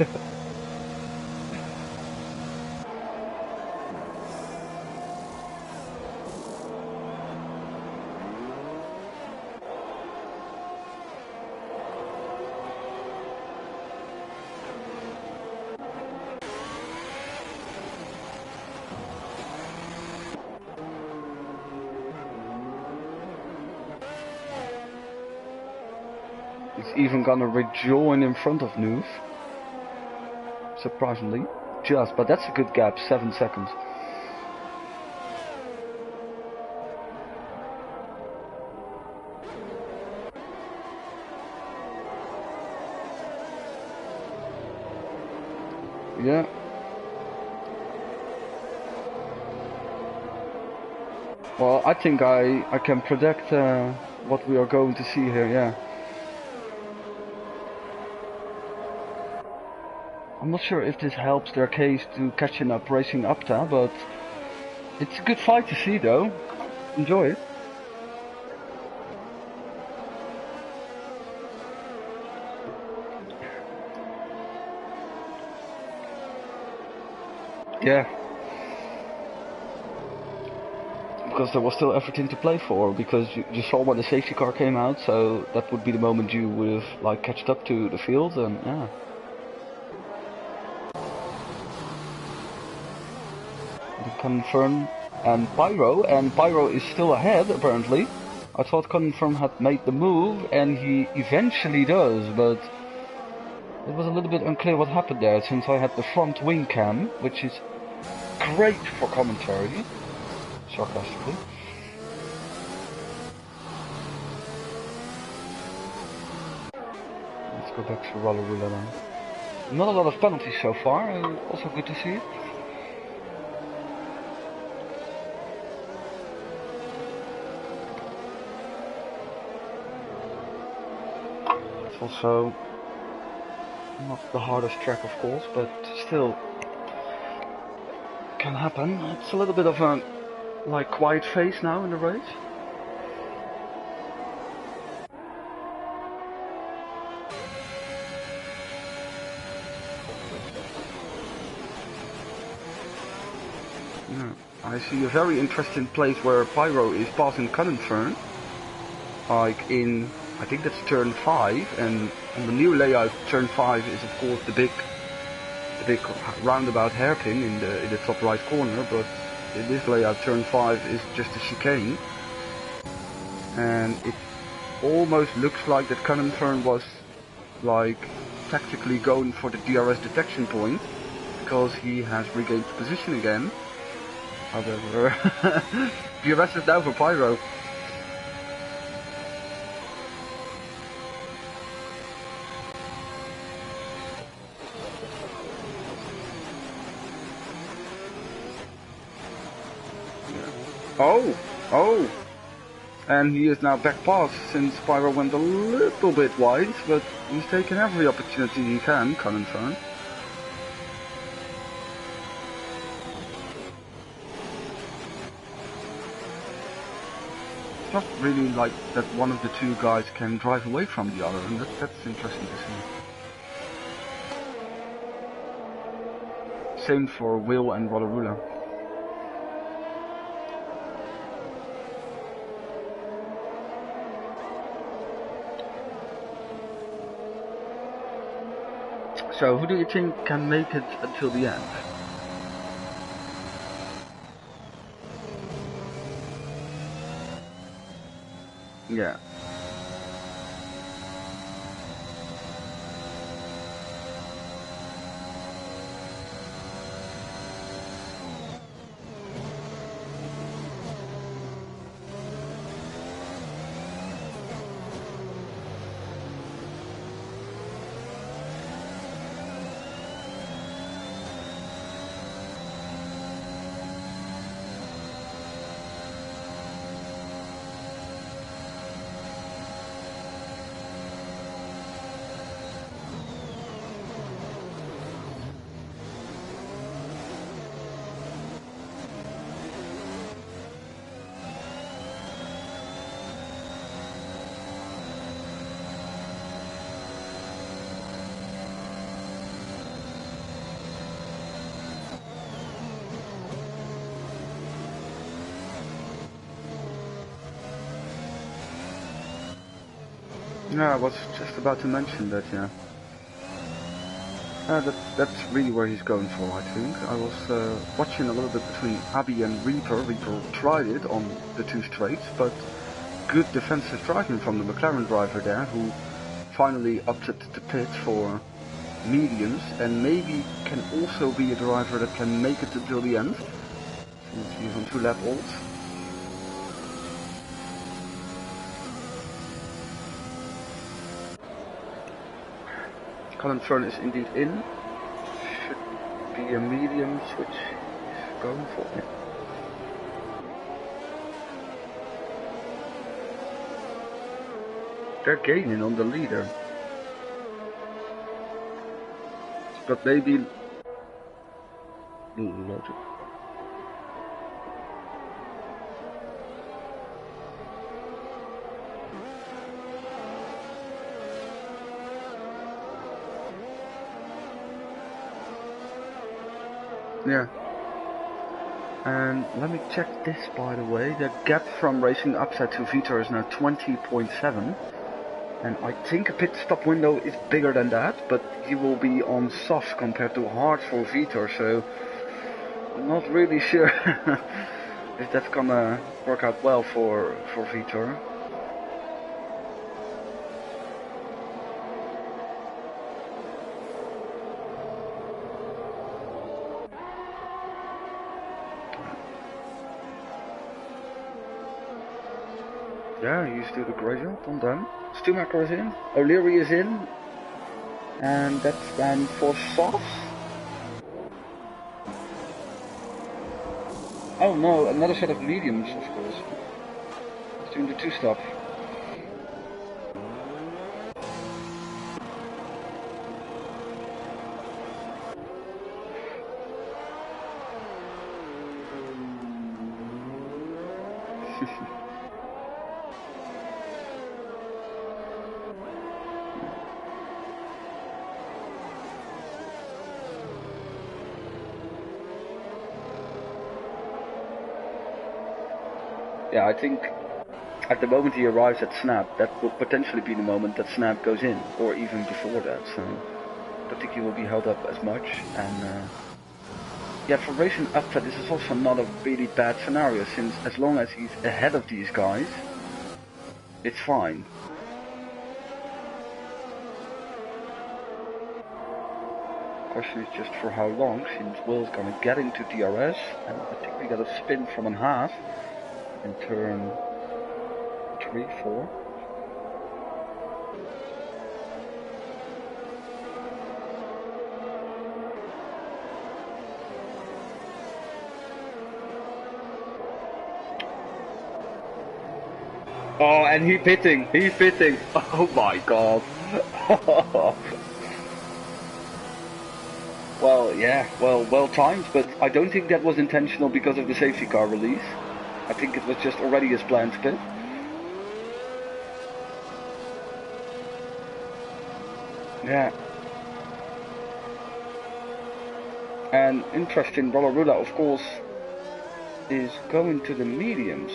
A: He's even gonna rejoin in front of Noof. Surprisingly. But that's a good gap, 7 seconds. Yeah. Well, I think I can predict what we are going to see here, yeah. I'm not sure if this helps their case to catching up racing Apta, but it's a good fight to see though. Enjoy it. Yeah. Because there was still everything to play for, because you saw when the safety car came out, so that would be the moment you would have like catched up to the field, and yeah. Confirm and Pyro is still ahead apparently. I thought Confirm had made the move, and he eventually does, but it was a little bit unclear what happened there, since I had the front wing cam, which is great for commentary, sarcastically. Let's go back to Rollerula then. Not a lot of penalties so far, also good to see. Also not the hardest track of course, but still can happen. It's a little bit of a like quiet phase now in the race. Yeah, I see a very interesting place where Pyro is passing Cannonfern, like in, I think that's turn 5, and on the new layout turn 5 is of course the big roundabout hairpin in the top right corner, but in this layout turn 5 is just a chicane, and it almost looks like that Cannonfern was like tactically going for the DRS detection point, because he has regained position again. However, DRS is now for Pyro. Oh! And he is now back past, since Pyro went a little bit wide, but he's taken every opportunity he can, Cannonfern. It's not really like that one of the two guys can drive away from the other, and that's interesting to see. Same for Will and Rollerula. So, who do you think can make it until the end? Yeah. Yeah, I was just about to mention that, yeah. That's really where he's going for, I think. I was watching a little bit between Abby and Reaper. Reaper tried it on the two straights, but good defensive driving from the McLaren driver there, who finally opted to pit for mediums, and maybe can also be a driver that can make it until the end, since he's on 2 lap old. Colin Fern is indeed in. Should be a medium, which he's going for. They're gaining on the leader. But maybe... Yeah. And let me check this, by the way. The gap from racing upside to Vitor is now 20.7. And I think a pit stop window is bigger than that, but he will be on soft compared to hard for Vitor, so I'm not really sure if that's gonna work out well for Vitor. Yeah, he's doing a great job on them. Stumacher is in, O'Leary is in, and that's then for Sauce. Oh no, another set of mediums, of course. He's doing the 2-stop. Yeah, I think at the moment he arrives at Snap, that will potentially be the moment that Snap goes in, or even before that, so I don't think he will be held up as much. And yeah, for racing upset, this is also not a really bad scenario, since as long as he's ahead of these guys, it's fine. Question is just for how long, since Will's gonna get into DRS, and I think we got a spin from a half in turn 3, 4. Oh, and he's pitting, oh my god. Well, yeah, well timed, but I don't think that was intentional because of the safety car release. I think it was just already his planned pit. Yeah. And interesting, Rollerula, of course, is going to the mediums.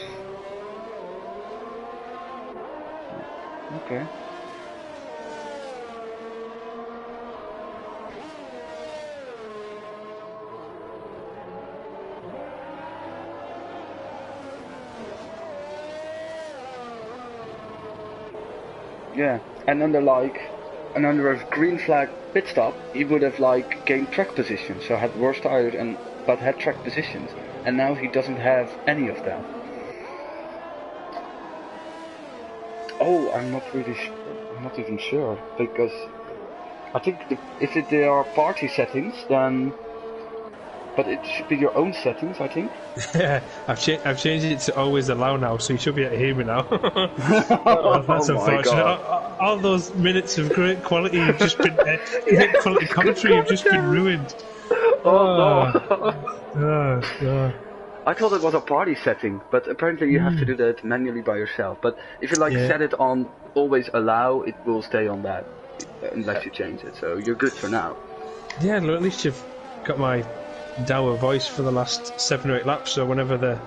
A: Okay. Yeah, and under a green flag pit stop, he would have gained track position, so had worse tires but had track positions, and now he doesn't have any of that. Oh, I'm not even sure, because I think if there are party settings, then. But it should be your own settings, I think.
B: Yeah, I've changed it to always allow now, so you should be able to hear me now. That's unfortunate. All those minutes of great quality have just been great quality commentary have just been ruined.
A: No. I thought it was a party setting, but apparently you have to do that manually by yourself. But if you set it on always allow, it will stay on that unless you change it. So you're good for now.
B: Yeah, at least you've got my dour voice for the last 7 or 8 laps, so whenever the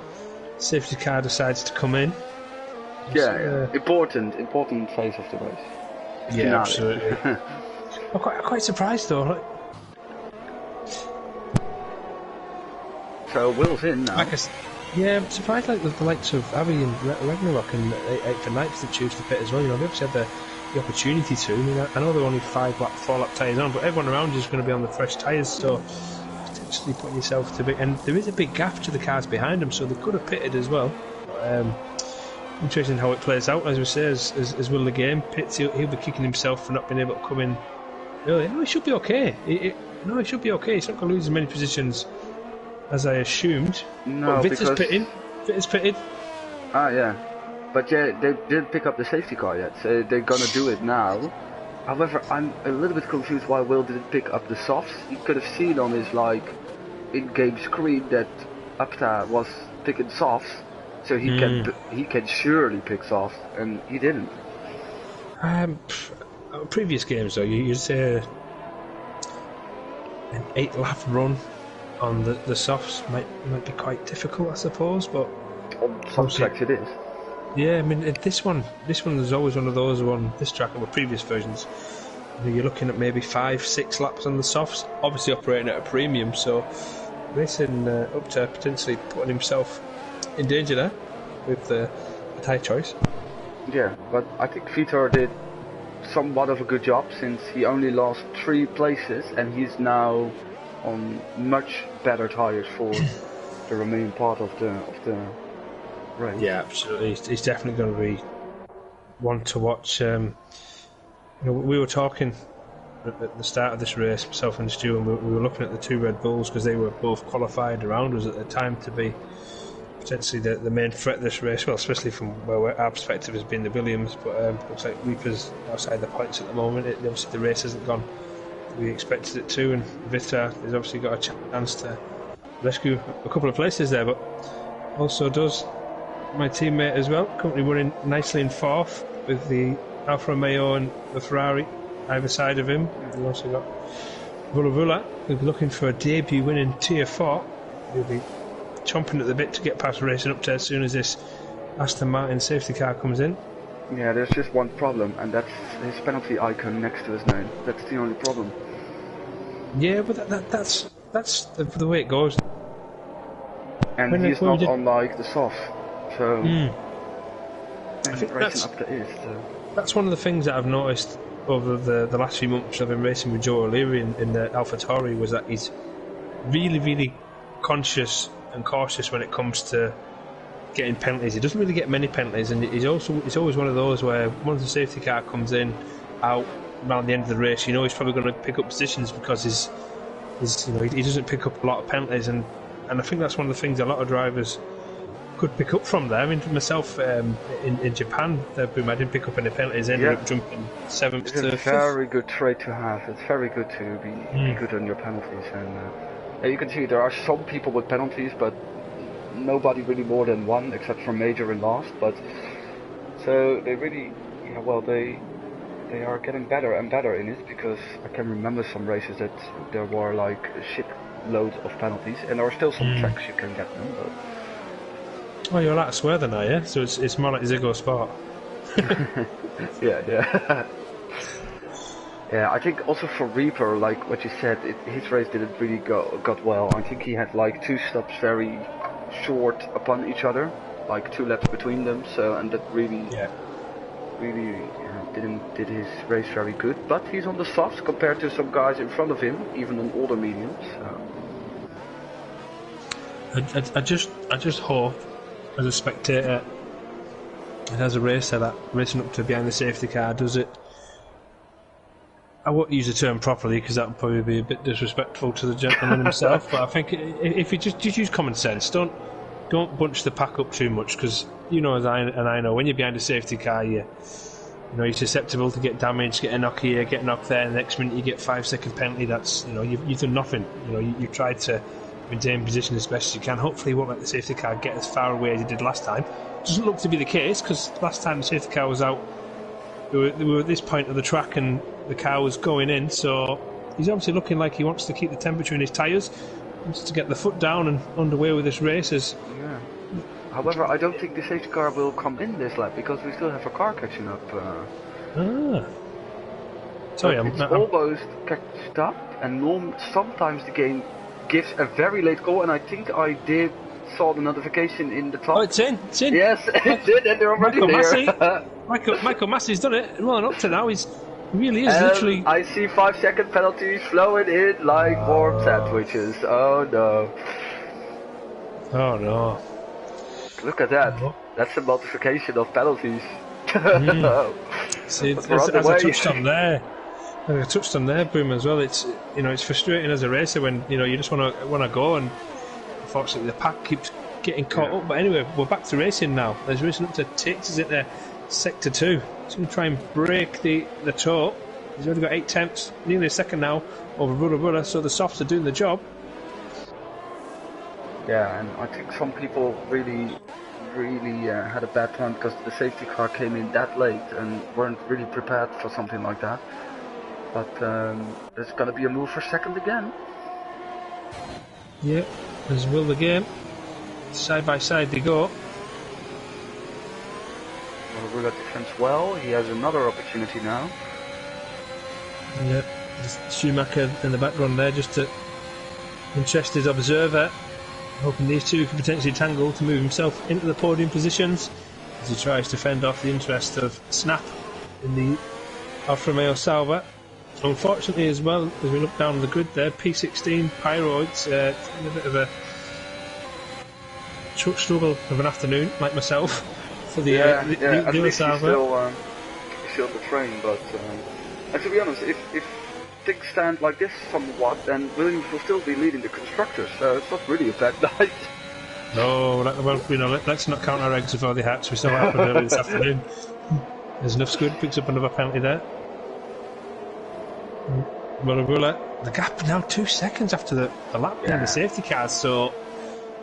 B: safety car decides to come in,
A: Yeah. Important phase of the race.
B: Yeah, absolutely. I'm quite surprised though. Like,
A: so Will's in now.
B: Yeah, I'm surprised like the likes of Abby and Ragnarok and 8 for Knights that choose to pit as well. You know, they obviously had the opportunity to. I mean, I know they're only 4-lap tyres on, but everyone around you is going to be on the fresh tyres, so potentially putting yourself to big. And there is a big gap to the cars behind them, so they could have pitted as well. Interesting how it plays out, as we say, as Will the game pits. He'll be kicking himself for not being able to come in early. No, he should be okay. He should be okay. He's not going to lose as many positions as I assumed.
A: No,
B: Vitter's pitted.
A: Ah, yeah. But yeah, they didn't pick up the safety car yet, so they're gonna do it now. However, I'm a little bit confused why Will didn't pick up the softs. He could have seen on his in-game screen that Apta was picking softs, so he can surely pick softs, and he didn't.
B: Previous games though, you'd say an 8-lap run on the softs might be quite difficult, I suppose, but
A: on some tracks it is.
B: Yeah, I mean this one is always one of those on this track and the previous versions. You're looking at maybe 5-6 laps on the softs, obviously operating at a premium, so racing up to potentially putting himself in danger there with the tyre choice.
A: Yeah, but I think Vitor did somewhat of a good job since he only lost 3 places and he's now on much better tyres for the remaining part of the race.
B: Yeah, absolutely. He's definitely going to be one to watch. You know, we were talking at the start of this race, myself and Stu, and we were looking at the 2 Red Bulls because they were both qualified around us at the time to be potentially the main threat of this race. Well, especially from where our perspective has been the Williams, but looks like Reaper's outside the points at the moment. Obviously, the race hasn't gone we expected it to, and Vitor has obviously got a chance to rescue a couple of places there, but also does my teammate as well, currently running nicely in 4th with the Alfa Romeo and the Ferrari either side of him. We've also got Vula, who'll be looking for a debut win in Tier 4. He'll be chomping at the bit to get past racing up to as soon as this Aston Martin safety car comes in.
A: Yeah, there's just one problem, and that's his penalty icon next to his name. That's the only problem.
B: Yeah, but that's the way it goes.
A: And he's not unlike the soft, so
B: I think that's one of the things that I've noticed over the last few months I've been racing with Joe O'Leary in the AlphaTauri, was that he's really, really conscious and cautious when it comes to getting penalties. He doesn't really get many penalties, and he's always one of those where once the safety car comes in out around the end of the race, you know he's probably going to pick up positions because he doesn't pick up a lot of penalties, and I think that's one of the things a lot of drivers could pick up from there. I mean, for myself, in Japan, I didn't pick up any penalties, ended up jumping 7th to 5th.
A: It's a very good trait to have. It's very good to be good on your penalties, and you can see there are some people with penalties, but nobody really more than 1, except for Major and Last. But so they really, they are getting better and better in it, because I can remember some races that there were like a shitload of penalties, and there are still some tracks you can get them. But
B: oh, you're allowed to swear then, are you? So it's more like Ziggo Sport.
A: yeah. Yeah, I think also for Reaper, like what you said, his race didn't really got well. I think he had like 2 stops very short upon each other, like 2 laps between them. So, and that really did his race very good. But he's on the softs compared to some guys in front of him, even on older mediums.
B: I just hope, as a spectator and as a racer, that racing up to behind the safety car does it. I won't use the term properly because that would probably be a bit disrespectful to the gentleman himself. But I think if you just use common sense, don't bunch the pack up too much, because you know, as I know, when you're behind a safety car, you're susceptible to get damaged, get a knock here, get a knock there. The next minute you get 5-second penalty. That's you've done nothing. You tried to maintain position as best as you can. Hopefully, you won't let the safety car get as far away as it did last time. Doesn't look to be the case, because last time the safety car was out, they were at this point of the track and the car was going in, so he's obviously looking like he wants to keep the temperature in his tyres, wants to get the foot down and underway with this race.
A: However, I don't think the safety car will come in this lap because we still have a car catching up.
B: Sorry,
A: it's almost catched up, and sometimes the game gives a very late call, and I think I saw the notification in the top.
B: Oh, it's in.
A: Yes, it's in, and they're already there.
B: Michael Massey's done it. Well, and up to now, he really is literally.
A: I see 5-second penalties flowing in like warm sandwiches. Oh no.
B: Oh no.
A: Look at that. Oh. That's a multiplication of penalties.
B: See, as I touched on there. I touched on there, Boom, as well. It's it's frustrating as a racer when you just want to go, and unfortunately the pack keeps getting caught up. But anyway, we're back to racing now. There's racing up to Ticks at there, sector 2. He's going to try and break the toe. He's already got 8 attempts, nearly a second now over Rudder. So the softs are doing the job.
A: Yeah, and I think some people really had a bad time because the safety car came in that late and weren't really prepared for something like that. But there's going to be a move for second again.
B: Yeah, as will the game. Side by side they go.
A: Well, Rula defends well. He has another opportunity now.
B: Yeah, Schumacher in the background there, just to interested observer, hoping these two could potentially tangle to move himself into the podium positions as he tries to fend off the interest of Snap in the Alfa Romeo Sauber. Unfortunately, as well, as we look down the grid there, P16 Pyro, it's a bit of a struggle of an afternoon, like myself, for the
A: Sauber. He's still the train, but and to be honest, if things stand like this somewhat, then Williams will still be leading the Constructors, so it's not really a bad night.
B: No, well, let's not count our eggs before they hatch. We saw what happened earlier this afternoon. There's enough good, picks up another penalty there. Rula, the gap now 2 seconds after the lap behind the safety cars, so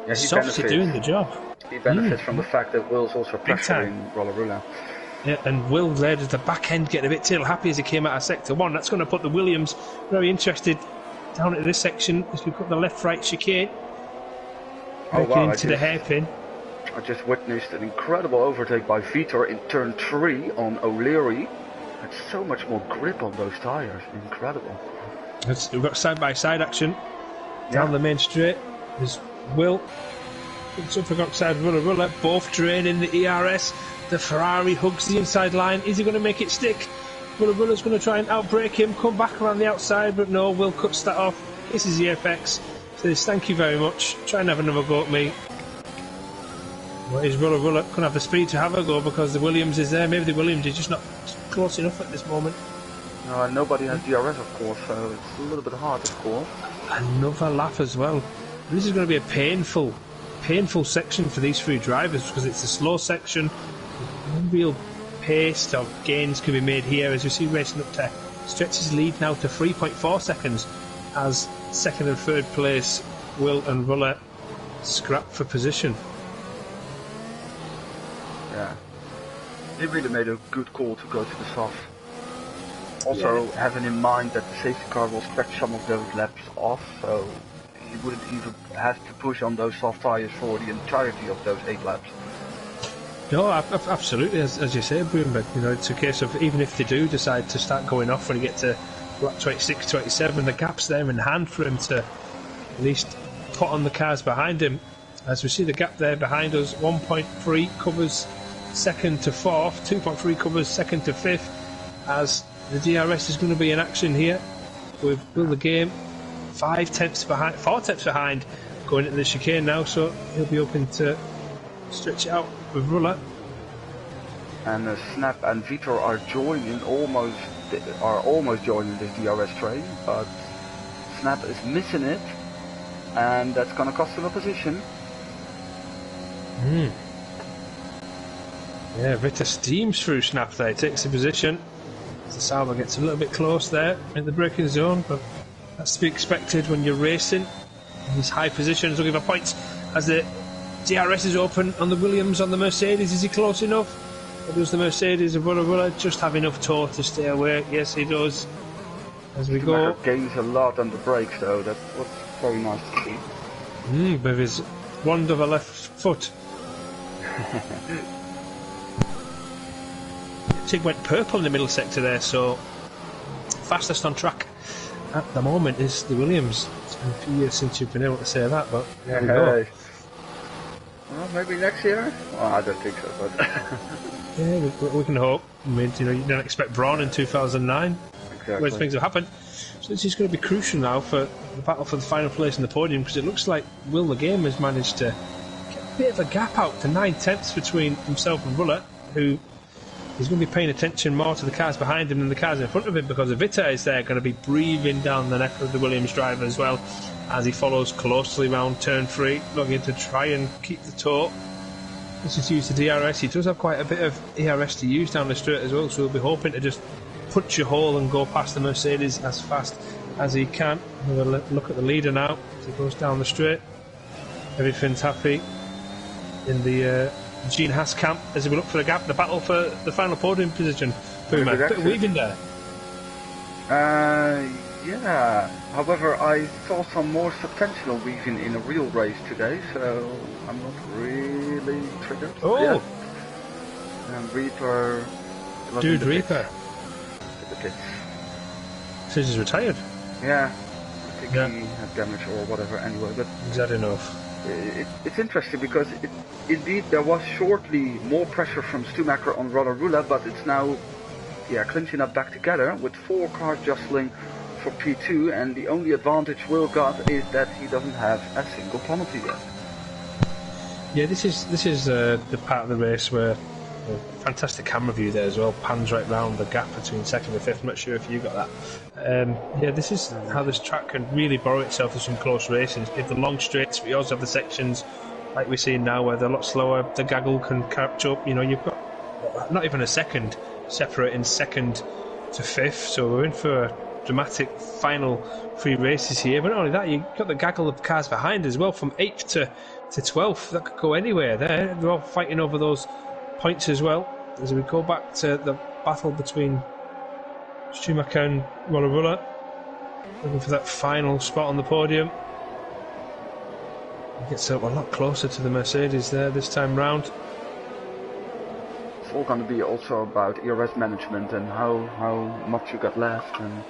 B: the softs are doing the job.
A: He benefits from the fact that Will's also pressuring Rula.
B: Yeah, and Will there at the back end getting a bit tail happy as he came out of sector 1. That's going to put the Williams very interested down at this section as we put the left-right chicane. Into the hairpin.
A: I just witnessed an incredible overtake by Vitor in turn 3 on O'Leary. Had so much more grip on those tyres. Incredible.
B: We've got side-by-side action down the main straight. There's Will. It's up for side Rula. Both draining the ERS. The Ferrari hugs the inside line. Is he going to make it stick? Rula's going to try and outbrake him. Come back around the outside, but no. Will cuts that off. This is the apex. Says thank you very much. Try and have another go at me. Well, is Rula couldn't have the speed to have a go because the Williams is there. Maybe the Williams is just not close enough at this moment.
A: No, nobody has DRS, of course, so it's a little bit hard, of course.
B: Another lap as well. This is going to be a painful section for these 3 drivers because it's a slow section. No real pace or gains can be made here as we see racing up to stretches lead now to 3.4 seconds as second and third place Will and Rula scrap for position.
A: Yeah, they really made a good call to go to the soft. Also having in mind that the safety car will stretch some of those laps off, so he wouldn't even have to push on those soft tyres for the entirety of those 8 laps.
B: No, absolutely, as you say, Boom, but it's a case of even if they do decide to start going off when you get to lap 26, 27, the gap's there in hand for him to at least put on the cars behind him. As we see the gap there behind us, 1.3 covers second to fourth, 2.3 covers second to fifth, as the DRS is going to be in action here with Will the Game 4 tenths behind going into the chicane now, so he'll be hoping to stretch it out with Rula.
A: And Snap and Vitor are almost joining this DRS train, but Snap is missing it, and that's going to cost him a position.
B: Yeah, Vitor steams through Snap there, takes the position. The Sauber gets a little bit close there in the braking zone, but that's to be expected when you're racing in these high positions. Looking for points as the DRS is open on the Williams, on the Mercedes. Is he close enough? Or does the Mercedes of Rula just have enough torque to stay away? Yes, he does. As we go,
A: gains a lot on the brakes, though. That was very nice to see.
B: With his wand of a left foot. It went purple in the middle sector there, so fastest on track at the moment is the Williams. It's been a few years since you've been able to say that, but there we go.
A: Well, maybe next year? Well, I don't think so, but...
B: Yeah, we can hope. I mean, you know, you don't expect Braun in 2009.
A: Exactly.
B: Where things have happened. So this is going to be crucial now for the battle for the final place in the podium, because it looks like Will the Game has managed to get a bit of a gap out to 9/10 between himself and Ruller, who is going to be paying attention more to the cars behind him than the cars in front of him, because Vita is there going to be breathing down the neck of the Williams driver as well, as he follows closely round turn 3, looking to try and keep the taut. This is used the DRS. He does have quite a bit of ERS to use down the straight as well, so he'll be hoping to just punch a hole and go past the Mercedes as fast as he can. We'll look at the leader now as he goes down the straight. Everything's happy in the Gene Haas camp as we look for the gap, the battle for the final podium position. Boomer, bit of weaving there.
A: Yeah. However, I saw some more substantial weaving in a real race today, so I'm not really triggered.
B: Oh!
A: Yeah. Reaper...
B: Dude, Reaper. Says he's retired.
A: Yeah. I think he had damage or whatever anyway, but...
B: He's had enough.
A: It's interesting because indeed there was shortly more pressure from Schumacher on Rula, but it's now clinching up back together with 4 cars jostling for P2, and the only advantage Will got is that he doesn't have a single penalty yet.
B: Yeah, this is the part of the race where fantastic camera view there as well, pans right round the gap between second and fifth. I'm not sure if you got that. This is how this track can really borrow itself to some close racing. If the long straights, we also have the sections like we're seeing now where they're a lot slower, the gaggle can catch up. You know, you've got not even a second separating second to fifth, so we're in for a dramatic final 3 races here. But not only that, you've got the gaggle of cars behind as well, from 8th to 12th. That could go anywhere there. They're all fighting over those points as well, as we go back to the battle between Schumacher and Ruller, looking for that final spot on the podium. He gets up a lot closer to the Mercedes there this time round.
A: It's all going to be also about ERS management and how much you got left. And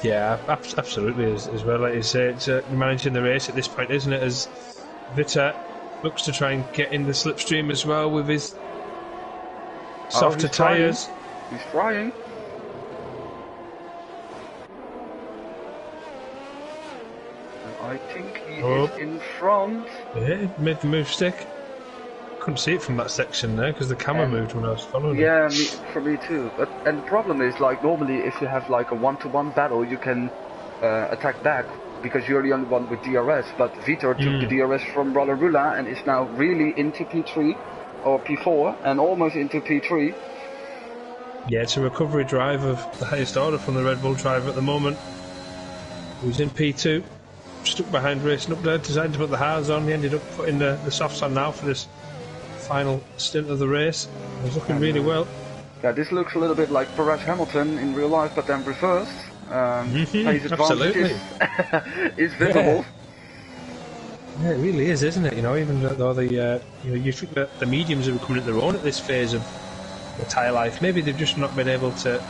B: yeah, absolutely as well. Like you say, it's managing the race at this point, isn't it? As Vita looks to try and get in the slipstream as well with his softer tyres.
A: He's trying. I think he is in front.
B: Yeah, made the move stick. Couldn't see it from that section there because the camera moved when I was following it.
A: Yeah, for me too. And the problem is, like, normally if you have like a 1-to-1 battle, you can attack back, because you're the only one with DRS, but Vitor took the DRS from Rula and is now really into P3 or P4 and almost into P3.
B: Yeah, it's a recovery drive of the highest order from the Red Bull driver at the moment. Who's in P2, stuck behind racing up there, decided to put the hards on. He ended up putting the softs on now for this final stint of the race. He's looking really well. Yeah,
A: this looks a little bit like Perez Hamilton in real life, but then reversed. His advantage is visible.
B: Yeah, it really is, isn't it? You know, even though you think that the mediums are coming at their own at this phase of the tyre life, maybe they've just not been able to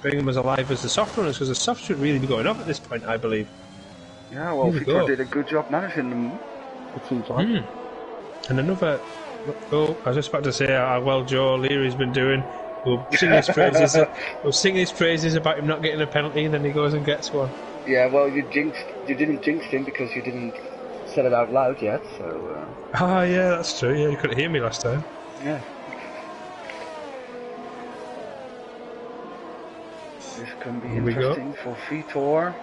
B: bring them as alive as the soft runners, because the softs should really be going up at this point, I believe.
A: Yeah, well, Victor did a good job managing them, it seems like.
B: And another, I was just about to say how well Joe O'Leary's been doing. We'll sing his praises about him not getting a penalty, and then he goes and gets one.
A: Yeah, well, you didn't jinx him because you didn't said it out loud yet, so...
B: Ah, yeah, that's true. Yeah, you couldn't hear me last time.
A: Yeah. This can be interesting for Vitor.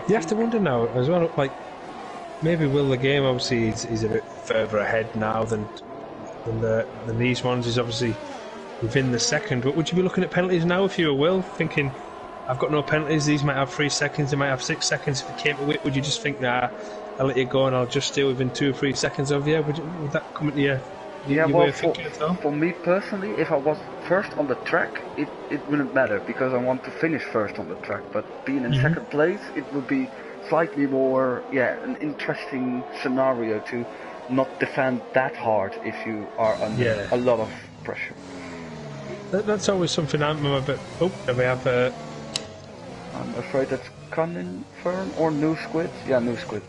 B: You have to wonder now as well, like, maybe Will the Game, obviously, he's a bit further ahead now than these ones. He's obviously within the second, but would you be looking at penalties now if you were Will, thinking, I've got no penalties, these might have 3 seconds, they might have 6 seconds. If it came to whip, would you just think, nah, I'll let you go and I'll just stay within 2 or 3 seconds of you? Would that come into your way of thinking at all?
A: For me personally, if I was first on the track, it wouldn't matter, because I want to finish first on the track, but being in second place, it would be slightly more, an interesting scenario to not defend that hard if you are under a lot of pressure.
B: That's always something I'm a bit... Oh, and we have...
A: I'm afraid that's Cunning Fern or New Squid. Yeah, New Squid.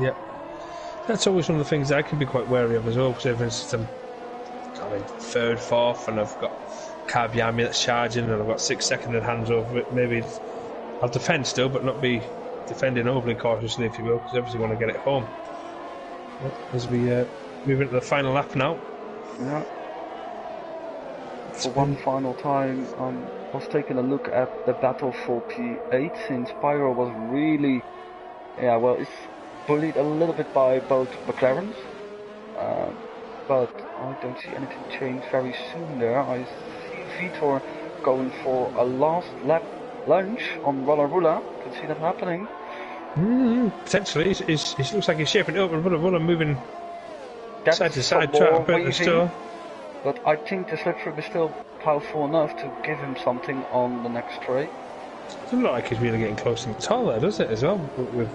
B: Yeah. That's always one of the things I can be quite wary of as well, because for instance I'm going third, fourth, and I've got car behind me that's charging, and I've got 6 seconds hands over it. Maybe I'll defend still, but not be defending overly cautiously, if you will, because obviously want to get it home. As we move into the final lap now.
A: Yeah. For one final time, I was taking a look at the battle for P8, since Pyro was really, it's bullied a little bit by both McLarens, but I don't see anything change very soon there. I see Vitor going for a last lap lunge on Rula. Can see that happening.
B: Potentially, it looks like he's shaping it up, and Rula moving side to side, trying to put the store.
A: But I think the slipstream is still powerful enough to give him something on the next straight.
B: It doesn't look like he's really getting close and tall there, does it, as well, with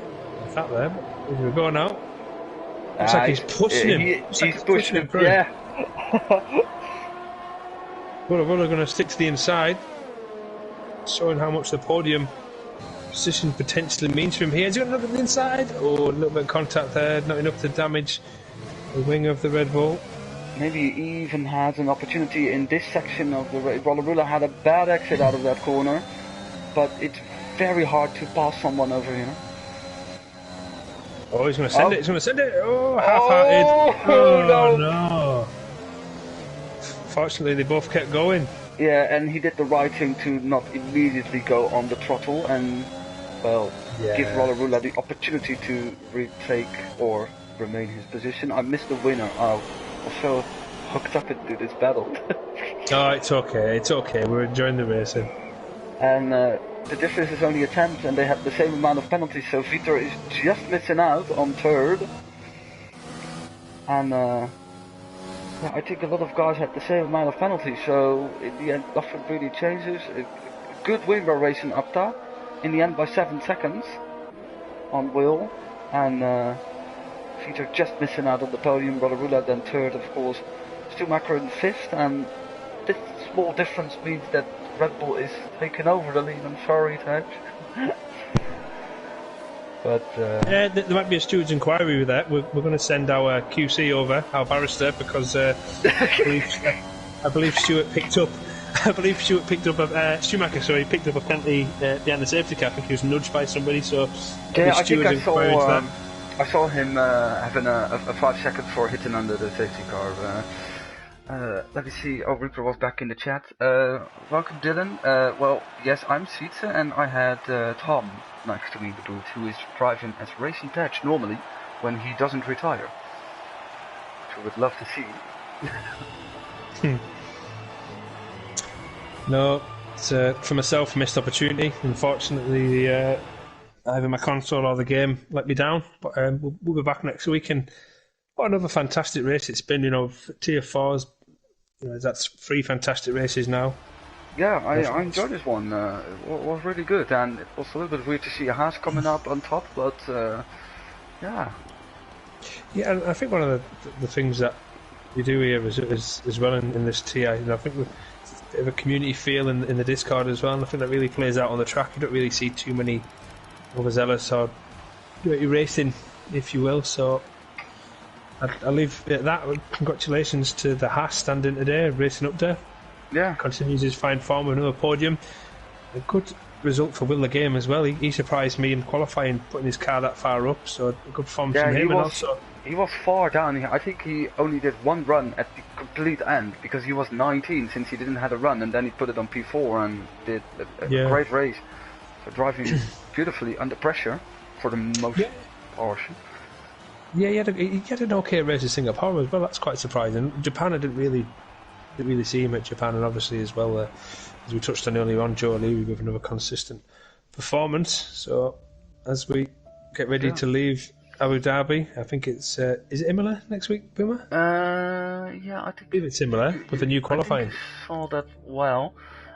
B: that there? But we're going out. Looks like he's pushing him.
A: He's pushing him through. Yeah.
B: We're going to stick to the inside, showing how much the podium position potentially means for him here. Has he got a look at the inside? Oh, a little bit of contact there, not enough to damage the wing of the Red Bull.
A: Maybe he even has an opportunity in this section of the race. Rula had a bad exit out of that corner, but it's very hard to pass someone over here.
B: Oh, he's going to send it, he's going to send it! Oh, half-hearted! Oh, no! Fortunately, they both kept going.
A: Yeah, and he did the right thing to not immediately go on the throttle and, give Rula the opportunity to retake or remain his position. I missed the winner. I was so hooked up into this battle.
B: Oh, it's okay, we're enjoying the racing.
A: And the difference is only a tenth, and they have the same amount of penalties, so Vitor is just missing out on third. And I think a lot of guys had the same amount of penalties, so in the end nothing really changes. A good win by racing up top, in the end by 7 seconds on Will, and Vitor just missing out on the podium. Rula then third, of course. Schumacher in fifth, and this small difference means that Red Bull is taking over the lead. I'm sorry, Tej. But
B: there might be a steward's inquiry with that. We're going to send our QC over, our barrister, because I believe Stuart picked up. Schumacher, sorry, picked up a penalty behind the safety car. I think he was nudged by somebody. So
A: I think I saw him having a 5 seconds for hitting under the safety car. Let me see. Oh, Reaper was back in the chat. Welcome, Dylan. Well, yes, I'm Sietse, and I had Tom next to me, who is driving as Racing Tej normally when he doesn't retire. Which I would love to see.
B: No, it's for myself, missed opportunity. Unfortunately, either my console or the game let me down. But we'll be back next week, and what another fantastic race it's been. Tier 4s. That's 3 fantastic races now.
A: Yeah, I enjoyed this one. It was really good, and it was a little bit weird to see a Haas coming up on top, but yeah. Yeah,
B: and I think one of the things that we do here is as well in this TI, I think there's a bit of a community feel in the Discord as well, and I think that really plays out on the track. You don't really see too many overzealous or dirty racing, if you will, so I'll leave it at that. Congratulations to the Haas standing today, racing up there.
A: Yeah.
B: Continues his fine form with another podium. A good result for Will the Game as well. He surprised me in qualifying, putting his car that far up, so a good form from him.
A: He was far down here. I think he only did one run at the complete end, because he was 19 since he didn't have a run, and then he put it on P4 and did a great race. So driving beautifully under pressure for the most portion.
B: Yeah, he had an okay race in Singapore as well. That's quite surprising. Japan, I didn't really see him at Japan, and obviously as well, as we touched on earlier on, Joe Lee with another consistent performance. So as we get ready to leave Abu Dhabi, I think it's is it Imola next week, Boomer?
A: Yeah, I believe
B: it's Imola with a new qualifying.
A: I saw that well.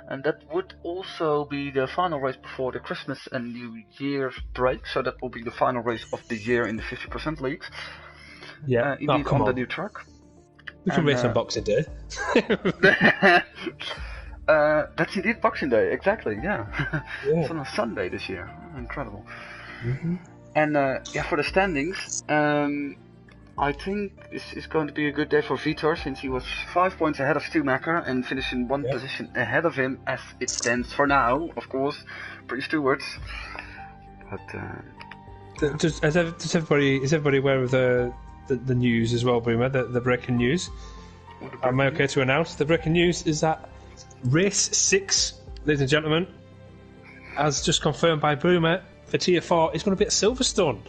A: and that would also be the final race before the Christmas and New Year's break. So that will be the final race of the year in the 50% leagues.
B: Yeah,
A: indeed, on the new track.
B: We can race on Boxing Day.
A: That's indeed Boxing Day, exactly, yeah. It's on a Sunday this year. Incredible. And for the standings, I think this is going to be a good day for Vitor, since he was 5 points ahead of Stumacher and finishing one position ahead of him as it stands for now, of course, Prince Stewart's. But
B: is everybody aware of the news as well, Boomer? The breaking news. Am I okay to announce the breaking news is that race 6, ladies and gentlemen, as just confirmed by Boomer, for Tier 4 is going to be at Silverstone.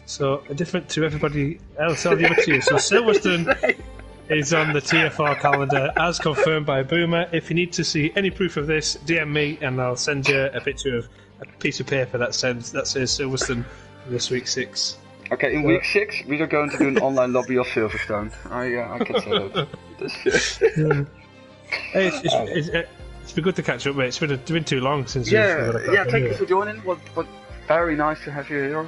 B: So different to everybody else on the other tier. So Silverstone is on the Tier 4 calendar as confirmed by Boomer. If you need to see any proof of this, DM me and I'll send you a picture of a piece of paper that says Silverstone for this week 6.
A: Okay, in week 6 we are going to do an online lobby of Silverstone. I can say that.
B: It's been good to catch up, mate. It's been too long since.
A: Thank you for joining. What very nice to have you here.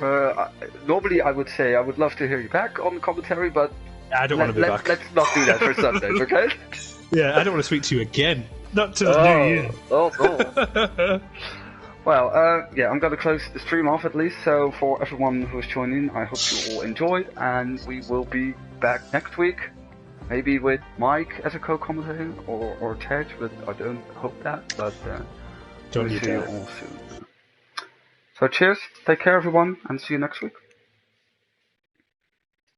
A: Normally, I would say I would love to hear you back on the commentary, but
B: I don't want to be back.
A: Let's not do that for Sundays, okay?
B: Yeah, I don't want to speak to you again. Not till the new year.
A: Oh. Well, I'm going to close the stream off at least. So for everyone who's joining, I hope you all enjoyed, and we will be back next week. Maybe with Mike as a co-commentator or Tej, but I don't hope that. But
B: don't
A: we'll see you all soon. So cheers, take care everyone, and see you next week.